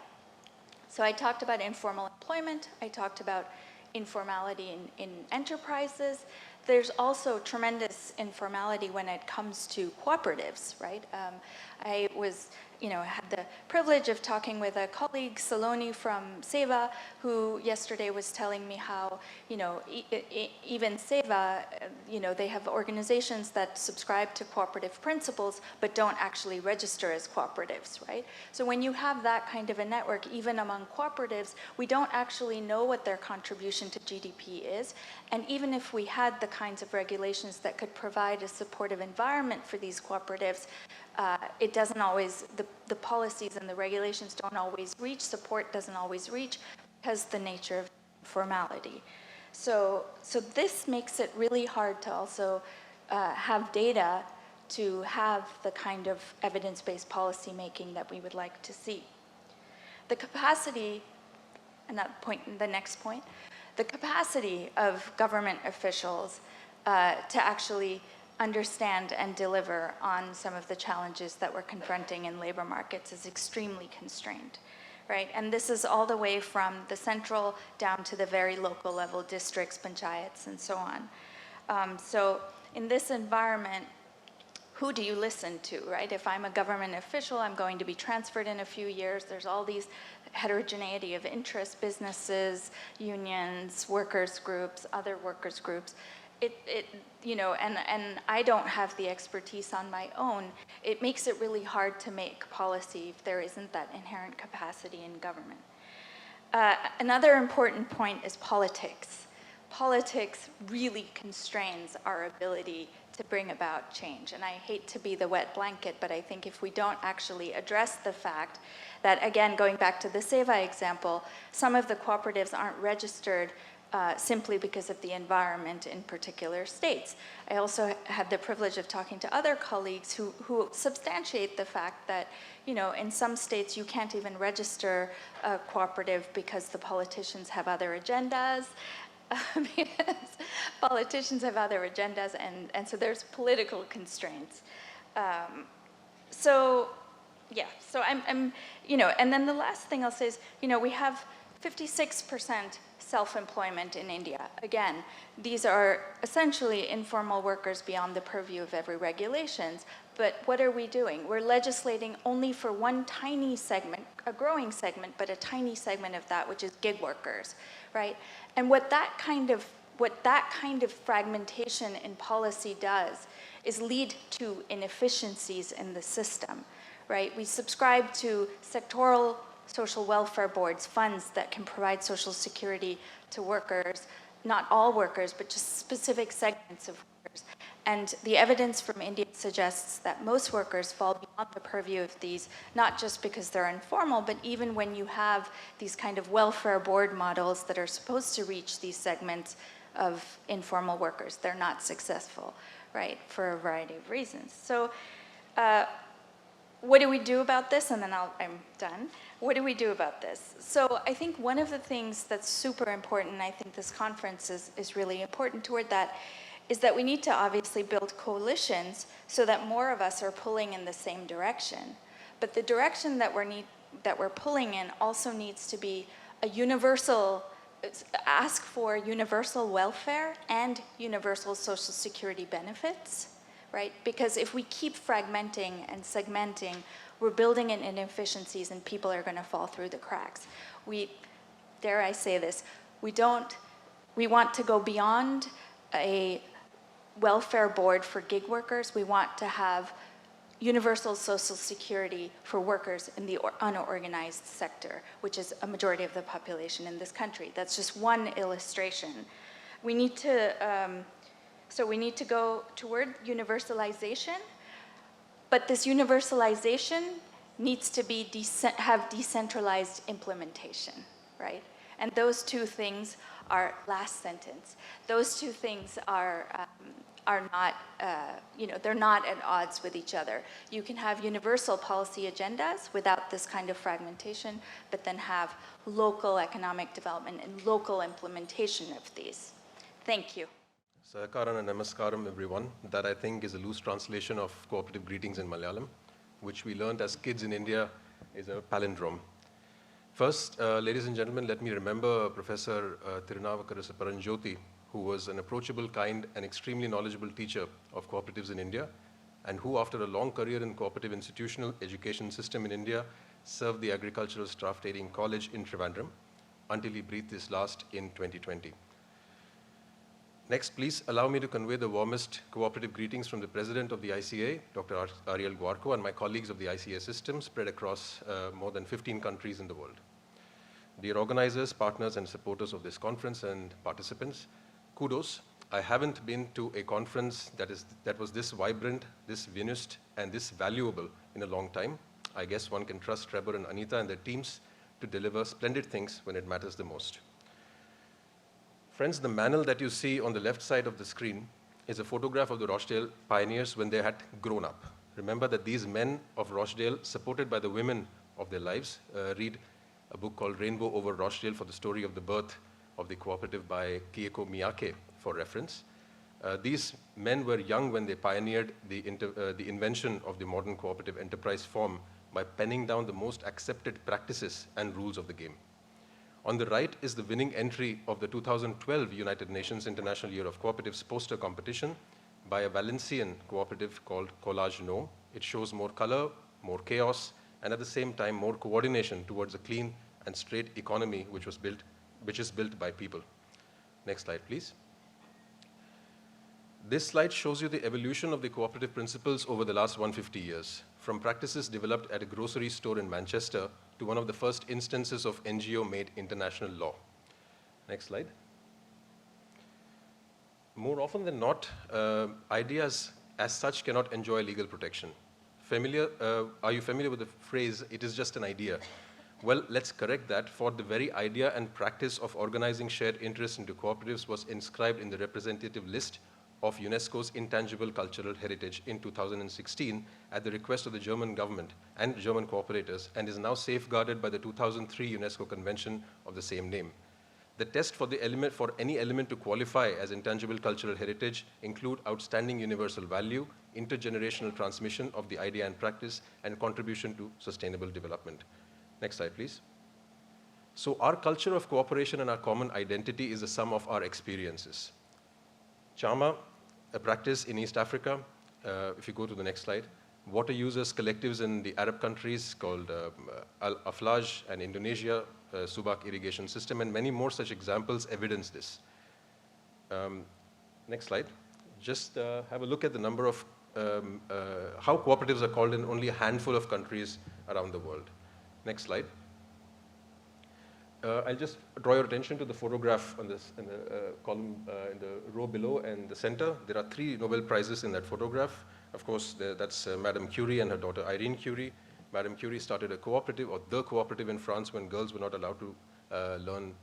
So I talked about informal employment, I talked about informality in enterprises. There's also tremendous informality when it comes to cooperatives, right? I was, had the privilege of talking with a colleague, Saloni from Seva, who yesterday was telling me how, even Seva, they have organizations that subscribe to cooperative principles, but don't actually register as cooperatives, right? So when you have that kind of a network, even among cooperatives, we don't actually know what their contribution to GDP is. And even if we had the kinds of regulations that could provide a supportive environment for these cooperatives, it doesn't always, the policies and the regulations don't always reach, support doesn't always reach because the nature of formality. So this makes it really hard to also have data to have the kind of evidence-based policy making that we would like to see. The capacity, and that point, the next point, the capacity of government officials to actually understand and deliver on some of the challenges that we're confronting in labor markets is extremely constrained, right? And this is all the way from the central down to the very local level, districts, panchayats, and so on. So in this environment, who do you listen to, right? If I'm a government official, I'm going to be transferred in a few years. There's all these heterogeneity of interests, businesses, unions, workers groups, other workers groups. and I don't have the expertise on my own, it makes it really hard to make policy if there isn't that inherent capacity in government. Another important point is politics. Politics really constrains our ability to bring about change. And I hate to be the wet blanket, but I think if we don't actually address the fact that, again, going back to the SEVA example, some of the cooperatives aren't registered simply because of the environment in particular states. I also had the privilege of talking to other colleagues who substantiate the fact that, in some states you can't even register a cooperative because the politicians have other agendas. And so there's political constraints. So I'm and then the last thing I'll say is, we have 56% self-employment in India. Again, these are essentially informal workers beyond the purview of every regulations, but what are we doing? We're legislating only for one tiny segment, a growing segment, but a tiny segment of that, which is gig workers, right? And what that kind of fragmentation in policy does is lead to inefficiencies in the system, right? We subscribe to sectoral social welfare boards, funds that can provide social security to workers, not all workers, but just specific segments of workers. And the evidence from India suggests that most workers fall beyond the purview of these, not just because they're informal, but even when you have these kind of welfare board models that are supposed to reach these segments of informal workers, they're not successful, right, for a variety of reasons. So what do we do about this? And then I'm done. What do we do about this? So I think one of the things that's super important, and I think this conference is really important toward that, is that we need to obviously build coalitions so that more of us are pulling in the same direction. But the direction that we're pulling in also needs to be a universal, ask for universal welfare and universal social security benefits, right? Because if we keep fragmenting and segmenting, we're building in inefficiencies and people are going to fall through the cracks. Dare I say this, we want to go beyond a welfare board for gig workers. We want to have universal social security for workers in the unorganized sector, which is a majority of the population in this country. That's just one illustration. We need to, so we need to go toward universalization, but this universalization needs to be have decentralized implementation, right? And those two things are last sentence. Those two things are not, they're not at odds with each other. You can have universal policy agendas without this kind of fragmentation, but then have local economic development and local implementation of these. Thank you. Sahakaran and Namaskaram, everyone. That I think is a loose translation of cooperative greetings in Malayalam, which we learned as kids in India is a palindrome. First, ladies and gentlemen, let me remember Professor Tirunavakara Paranjyothi, who was an approachable, kind, and extremely knowledgeable teacher of cooperatives in India, and who, after a long career in cooperative institutional education system in India, served the Agricultural Staff Training College in Trivandrum until he breathed his last in 2020. Next, please allow me to convey the warmest cooperative greetings from the President of the ICA, Dr. Ariel Guarco, and my colleagues of the ICA system spread across more than 15 countries in the world. Dear organizers, partners, and supporters of this conference and participants, kudos. I haven't been to a conference that was this vibrant, this vinous, and this valuable in a long time. I guess one can trust Trevor and Anita and their teams to deliver splendid things when it matters the most. Friends, the mantle that you see on the left side of the screen is a photograph of the Rochdale pioneers when they had grown up. Remember that these men of Rochdale, supported by the women of their lives, read a book called Rainbow over Rochdale for the story of the birth of the cooperative by Kieko Miyake for reference. These men were young when they pioneered the invention of the modern cooperative enterprise form by penning down the most accepted practices and rules of the game. On the right is the winning entry of the 2012 United Nations International Year of Cooperatives poster competition by a Valencian cooperative called Collage No. It shows more color, more chaos, and at the same time more coordination towards a clean and straight economy which is built by people. Next slide, please. This slide shows you the evolution of the cooperative principles over the last 150 years, from practices developed at a grocery store in Manchester to one of the first instances of NGO-made international law. Next slide. More often than not, ideas as such cannot enjoy legal protection. Are you familiar with the phrase, "it is just an idea"? Well, let's correct that, for the very idea and practice of organizing shared interests into cooperatives was inscribed in the representative list of UNESCO's intangible cultural heritage in 2016 at the request of the German government and German cooperators, and is now safeguarded by the 2003 UNESCO Convention of the same name. The test for any element to qualify as intangible cultural heritage include outstanding universal value, intergenerational transmission of the idea and practice, and contribution to sustainable development. Next slide, please. So our culture of cooperation and our common identity is the sum of our experiences. Chama, a practice in East Africa, if you go to the next slide. Water users collectives in the Arab countries called Al-Aflaj, and Indonesia, Subak irrigation system, and many more such examples evidence this. Next slide. Just have a look at the number of how cooperatives are called in only a handful of countries around the world. Next slide. I'll just draw your attention to the photograph on this, in the column, in the row below and the center. There are 3 Nobel Prizes in that photograph. Of course, that's Madame Curie and her daughter Irene Curie. Madame Curie started a cooperative, or the cooperative in France, when girls were not allowed to learn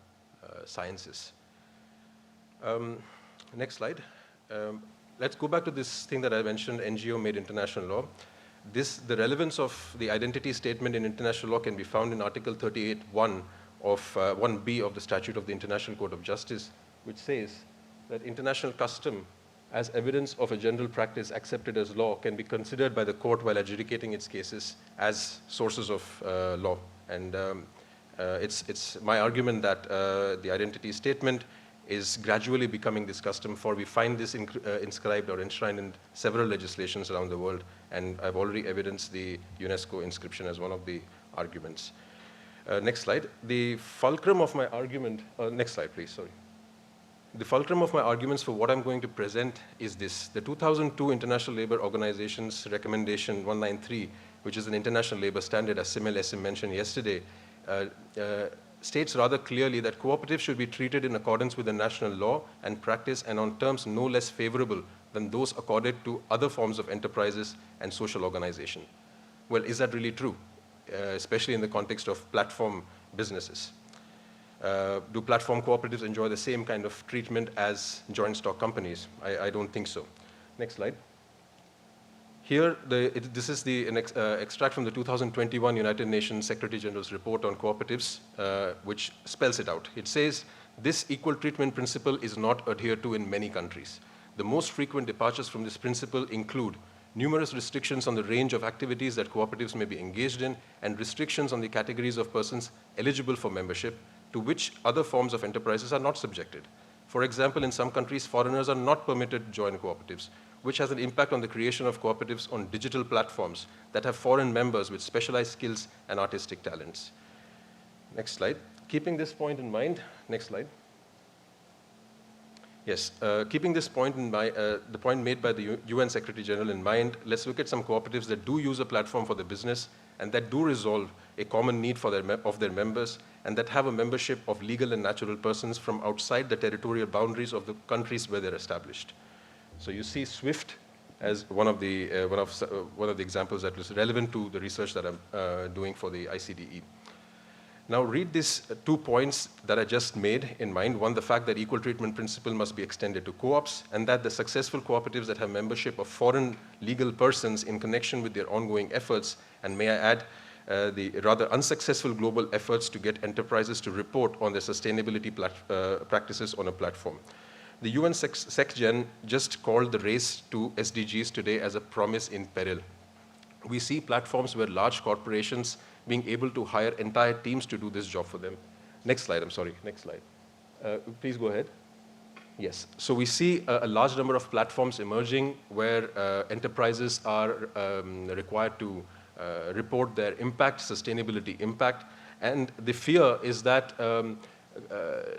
sciences. Next slide. Let's go back to this thing that I mentioned, NGO-made international law. The relevance of the identity statement in international law can be found in Article 38(1) of 1B of the Statute of the International Court of Justice, which says that international custom as evidence of a general practice accepted as law can be considered by the court while adjudicating its cases as sources of law. And it's my argument that the identity statement is gradually becoming this custom, for we find this inscribed or enshrined in several legislations around the world, and I've already evidenced the UNESCO inscription as one of the arguments. Next slide. The fulcrum of my argument, next slide please, sorry. The fulcrum of my arguments for what I'm going to present is this. The 2002 International Labour Organization's Recommendation 193, which is an international labor standard, as Simil Esim mentioned yesterday, states rather clearly that cooperatives should be treated in accordance with the national law and practice, and on terms no less favorable than those accorded to other forms of enterprises and social organization. Well, is that really true? Especially in the context of platform businesses. Do platform cooperatives enjoy the same kind of treatment as joint stock companies? I don't think so. Next slide. Here, this is an extract from the 2021 United Nations Secretary General's report on cooperatives, which spells it out. It says, this equal treatment principle is not adhered to in many countries. The most frequent departures from this principle include numerous restrictions on the range of activities that cooperatives may be engaged in, and restrictions on the categories of persons eligible for membership, to which other forms of enterprises are not subjected. For example, in some countries, foreigners are not permitted to join cooperatives, which has an impact on the creation of cooperatives on digital platforms that have foreign members with specialized skills and artistic talents. Next slide. Keeping this point in mind, next slide. Yes, keeping this point in mind, the point made by the UN Secretary General in mind, let's look at some cooperatives that do use a platform for their business and that do resolve a common need for of their members, and that have a membership of legal and natural persons from outside the territorial boundaries of the countries where they're established. So you see SWIFT as one of the examples that was relevant to the research that I'm doing for the ICDE. Now read these 2 points that I just made in mind. One, the fact that equal treatment principle must be extended to co-ops, and that the successful cooperatives that have membership of foreign legal persons in connection with their ongoing efforts, and may I add, the rather unsuccessful global efforts to get enterprises to report on their sustainability practices on a platform. The UN SecGen just called the race to SDGs today as a promise in peril. We see platforms where large corporations being able to hire entire teams to do this job for them. Next slide, I'm sorry, next slide. Please go ahead. Yes, so we see a large number of platforms emerging where enterprises are required to report their impact, sustainability impact, and the fear is that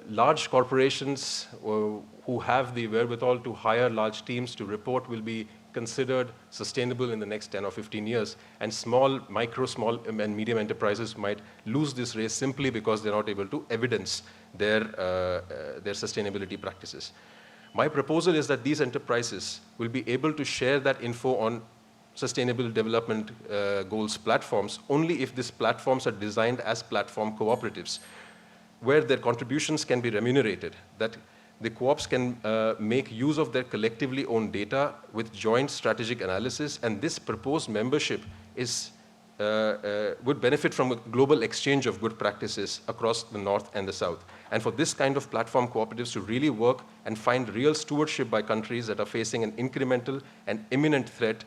large corporations who have the wherewithal to hire large teams to report will be considered sustainable in the next 10 or 15 years, and small and medium enterprises might lose this race simply because they're not able to evidence their sustainability practices. My proposal is that these enterprises will be able to share that info on Sustainable Development Goals platforms only if these platforms are designed as platform cooperatives, where their contributions can be remunerated, that the co-ops can make use of their collectively owned data with joint strategic analysis, and this proposed membership would benefit from a global exchange of good practices across the North and the South. And for this kind of platform cooperatives to really work and find real stewardship by countries that are facing an incremental and imminent threat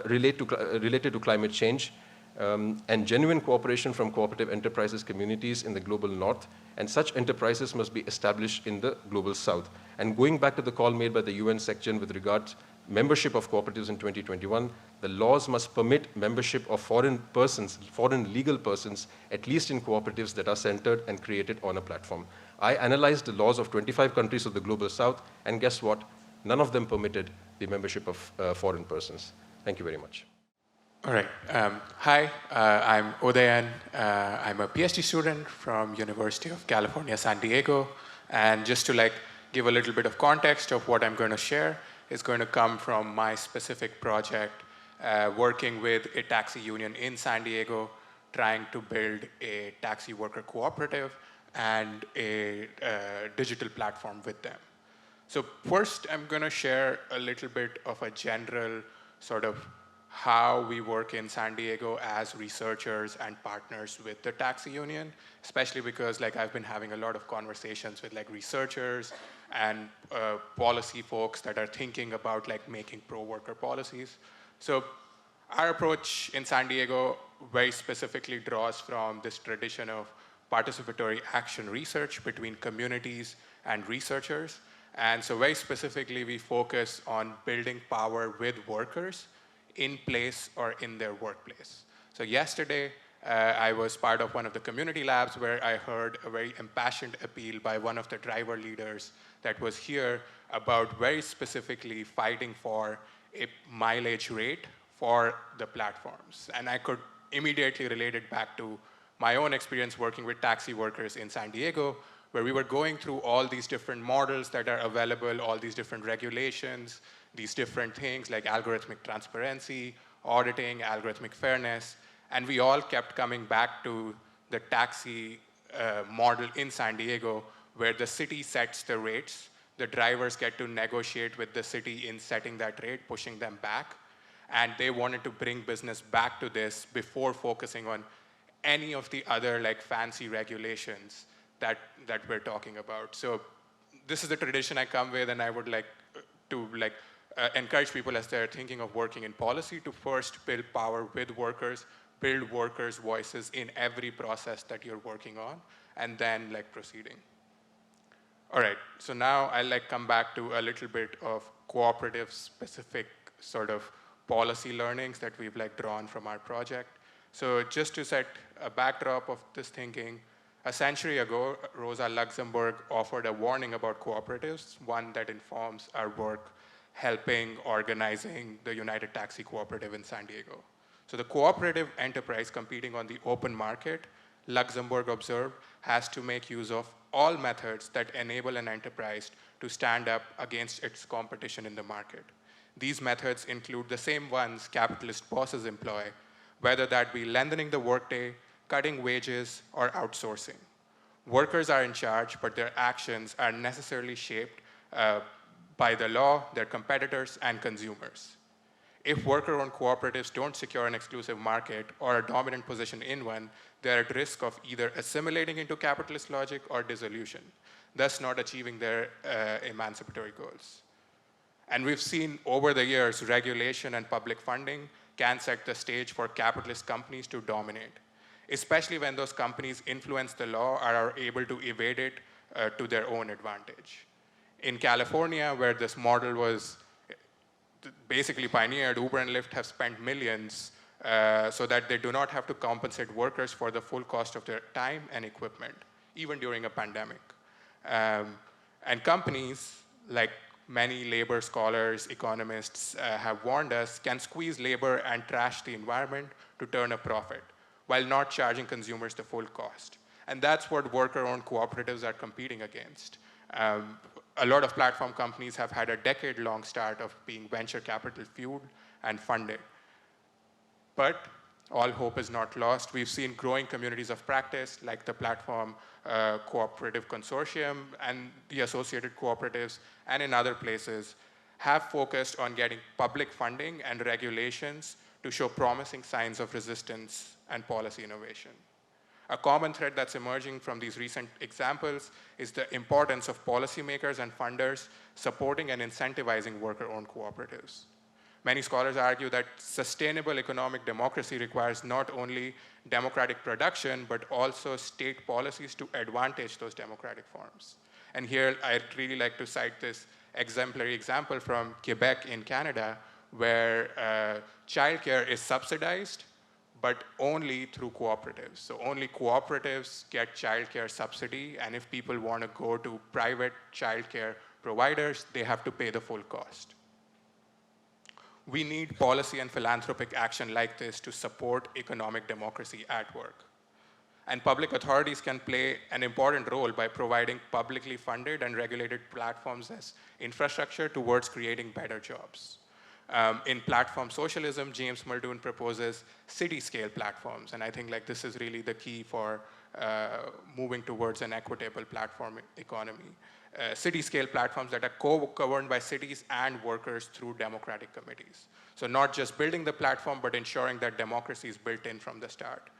related to climate change, and genuine cooperation from cooperative enterprises communities in the global North, and such enterprises must be established in the global South. And going back to the call made by the UN section with regard to membership of cooperatives in 2021, the laws must permit membership of foreign legal persons, at least in cooperatives that are centered and created on a platform. I analyzed the laws of 25 countries of the global South, and guess what? None of them permitted the membership of foreign persons. Thank you very much. All right. Hi, I'm Udayan. I'm a PhD student from University of California, San Diego. And just to give a little bit of context of what I'm going to share is going to come from my specific project, working with a taxi union in San Diego, trying to build a taxi worker cooperative and a digital platform with them. So first, I'm going to share a little bit of a general sort of how we work in San Diego as researchers and partners with the taxi union, especially because I've been having a lot of conversations with researchers and policy folks that are thinking about making pro-worker policies. So our approach in San Diego very specifically draws from this tradition of participatory action research between communities and researchers. And so very specifically, we focus on building power with workers in place or in their workplace. So yesterday, I was part of one of the community labs where I heard a very impassioned appeal by one of the driver leaders that was here about very specifically fighting for a mileage rate for the platforms. And I could immediately relate it back to my own experience working with taxi workers in San Diego, where we were going through all these different models that are available, all these different regulations, these different things like algorithmic transparency, auditing, algorithmic fairness, and we all kept coming back to the taxi model in San Diego, where the city sets the rates, the drivers get to negotiate with the city in setting that rate, pushing them back, and they wanted to bring business back to this before focusing on any of the other fancy regulations that we're talking about. So this is the tradition I come with, and I would like to encourage people as they're thinking of working in policy to first build power with workers, build workers' voices in every process that you're working on, and then proceeding. All right, so now I'll come back to a little bit of cooperative-specific sort of policy learnings that we've drawn from our project. So just to set a backdrop of this thinking, a century ago, Rosa Luxemburg offered a warning about cooperatives, one that informs our work helping organizing the United Taxi Cooperative in San Diego. So the cooperative enterprise competing on the open market, Luxemburg observed, has to make use of all methods that enable an enterprise to stand up against its competition in the market. These methods include the same ones capitalist bosses employ, whether that be lengthening the workday, cutting wages, or outsourcing. Workers are in charge, but their actions are necessarily shaped by the law, their competitors, and consumers. If worker-owned cooperatives don't secure an exclusive market or a dominant position in one, they're at risk of either assimilating into capitalist logic or dissolution, thus not achieving their emancipatory goals. And we've seen over the years, regulation and public funding can set the stage for capitalist companies to dominate, especially when those companies influence the law or are able to evade it to their own advantage. In California, where this model was basically pioneered, Uber and Lyft have spent millions so that they do not have to compensate workers for the full cost of their time and equipment. even during a pandemic. And companies, like many labor scholars, economists have warned us, can squeeze labor and trash the environment to turn a profit, while not charging consumers the full cost. And that's what worker-owned cooperatives are competing against. A lot of platform companies have had a decade-long start of being venture capital fueled and funded. But all hope is not lost. We've seen growing communities of practice, like the platform Cooperative Consortium and the associated cooperatives, and in other places, have focused on getting public funding and regulations to show promising signs of resistance and policy innovation. A common thread that's emerging from these recent examples is the importance of policymakers and funders supporting and incentivizing worker-owned cooperatives. Many scholars argue that sustainable economic democracy requires not only democratic production, but also state policies to advantage those democratic forms. And here, I'd really like to cite this exemplary example from Quebec in Canada, where childcare is subsidized, but only through cooperatives. So only cooperatives get childcare subsidy, and if people want to go to private childcare providers, they have to pay the full cost. We need policy and philanthropic action like this to support economic democracy at work. And public authorities can play an important role by providing publicly funded and regulated platforms as infrastructure towards creating better jobs. In platform socialism, James Muldoon proposes city-scale platforms, and I think this is really the key for moving towards an equitable platform economy. City-scale platforms that are co-governed by cities and workers through democratic committees. So not just building the platform, but ensuring that democracy is built in from the start.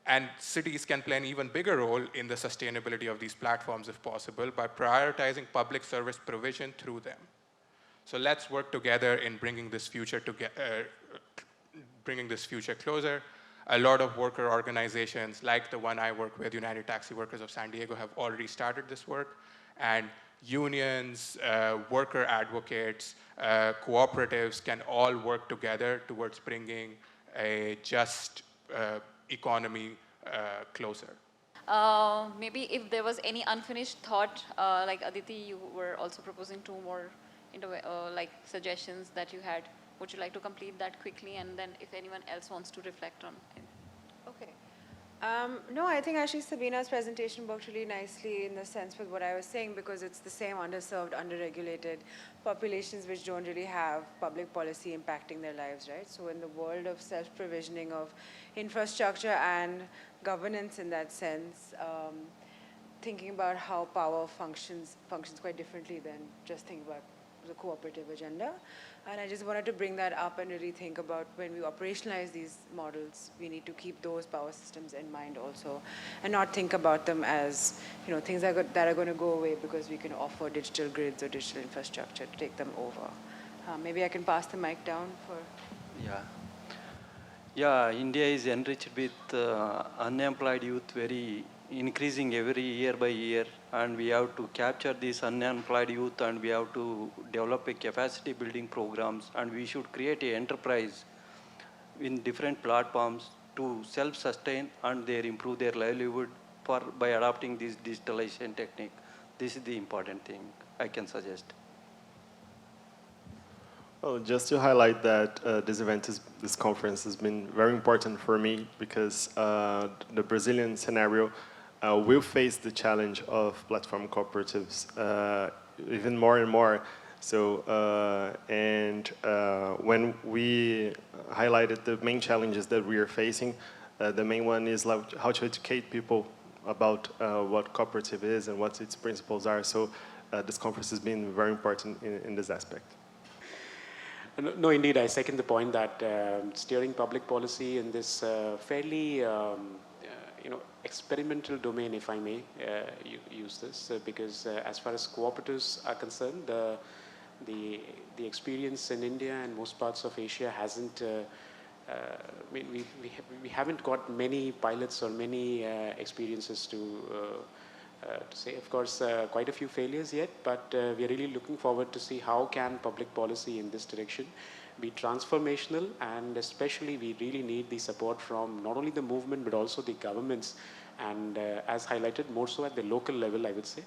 And cities can play an even bigger role in the sustainability of these platforms, if possible, by prioritizing public service provision through them. So let's work together in bringing this future closer. A lot of worker organizations, like the one I work with, United Taxi Workers of San Diego, have already started this work. And unions, worker advocates, cooperatives can all work together towards bringing a just economy closer. Maybe if there was any unfinished thought, like Aditi, you were also proposing two more suggestions that you had. Would you like to complete that quickly, and then if anyone else wants to reflect on it? Okay. No, I think actually Sabina's presentation worked really nicely in the sense with what I was saying, because it's the same underserved, underregulated populations which don't really have public policy impacting their lives, right? So in the world of self-provisioning of infrastructure and governance in that sense, thinking about how power functions quite differently than just thinking about the cooperative agenda. And I just wanted to bring that up and really think about when we operationalize these models, we need to keep those power systems in mind also, and not think about them as things that are going to go away because we can offer digital grids or digital infrastructure to take them over. Maybe I can pass the mic down for... Yeah, India is enriched with unemployed youth increasing every year by year, and we have to capture this unemployed youth, and we have to develop a capacity building programs, and we should create an enterprise in different platforms to self-sustain and improve their livelihood by adopting this digitalization technique. This is the important thing I can suggest. Well, just to highlight that this conference has been very important for me, because the Brazilian scenario will face the challenge of platform cooperatives even more and more. So, when we highlighted the main challenges that we are facing, the main one is how to educate people about what cooperative is and what its principles are. So this conference has been very important in this aspect. No, indeed, I second the point that steering public policy in this fairly experimental domain, if I may use this, because as far as cooperatives are concerned, the experience in India and most parts of Asia hasn't. We haven't got many pilots or many experiences to say. Of course, quite a few failures yet, but we are really looking forward to see how can public policy in this direction be transformational, and especially we really need the support from not only the movement but also the governments and as highlighted, more so at the local level, I would say.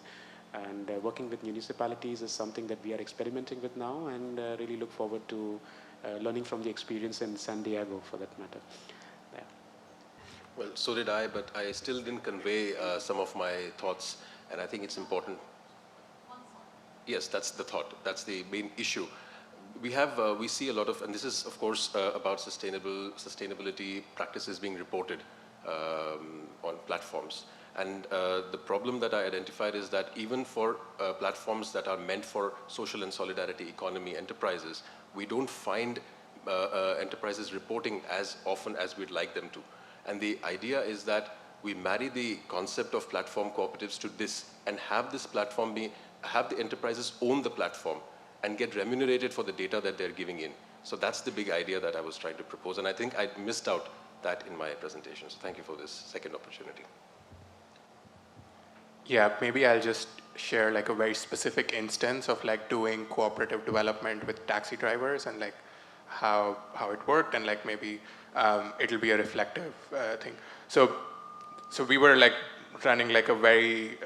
And working with municipalities is something that we are experimenting with now, and really look forward to learning from the experience in San Diego, for that matter. Yeah. Well, so did I, but I still didn't convey some of my thoughts, and I think it's important. Yes, that's the thought. That's the main issue. We see a lot of, and this is of course about sustainability practices being reported on platforms. And the problem that I identified is that even for platforms that are meant for social and solidarity economy enterprises, we don't find enterprises reporting as often as we'd like them to. And the idea is that we marry the concept of platform cooperatives to this and have this platform have the enterprises own the platform and get remunerated for the data that they're giving in. So that's the big idea that I was trying to propose, and I think I missed out that in my presentation. So thank you for this second opportunity. Yeah, maybe I'll just share like a very specific instance of like doing cooperative development with taxi drivers and like how it worked, and like maybe it'll be a reflective thing. So we were like running like a very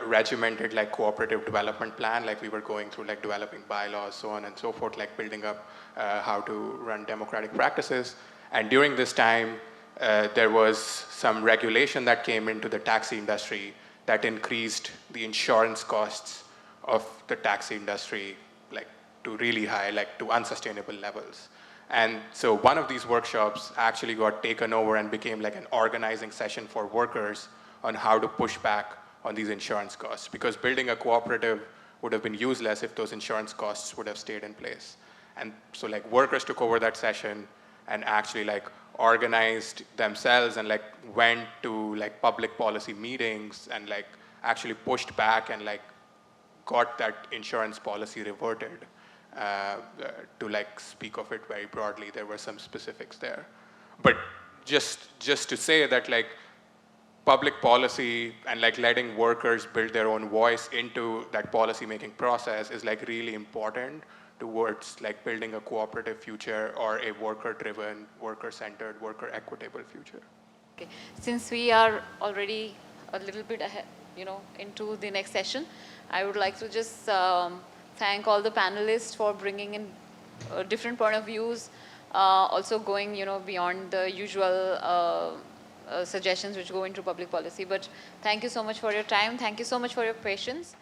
regimented like cooperative development plan. Like we were going through like developing bylaws, so on and so forth, like building up how to run democratic practices. And during this time, there was some regulation that came into the taxi industry that increased the insurance costs of the taxi industry like to really high, like to unsustainable levels. And so one of these workshops actually got taken over and became like an organizing session for workers on how to push back on these insurance costs, because building a cooperative would have been useless if those insurance costs would have stayed in place. And so like workers took over that session and actually like organized themselves and like went to like public policy meetings and like actually pushed back and like got that insurance policy reverted. To like speak of it very broadly, there were some specifics there. But just to say that like public policy and like letting workers build their own voice into that policy making process is like really important towards like building a cooperative future or a worker-driven, worker-centered, worker-equitable future. Okay. Since we are already a little bit ahead, into the next session, I would like to just thank all the panelists for bringing in different point of views, also going, beyond the usual suggestions which go into public policy. But thank you so much for your time. Thank you so much for your patience.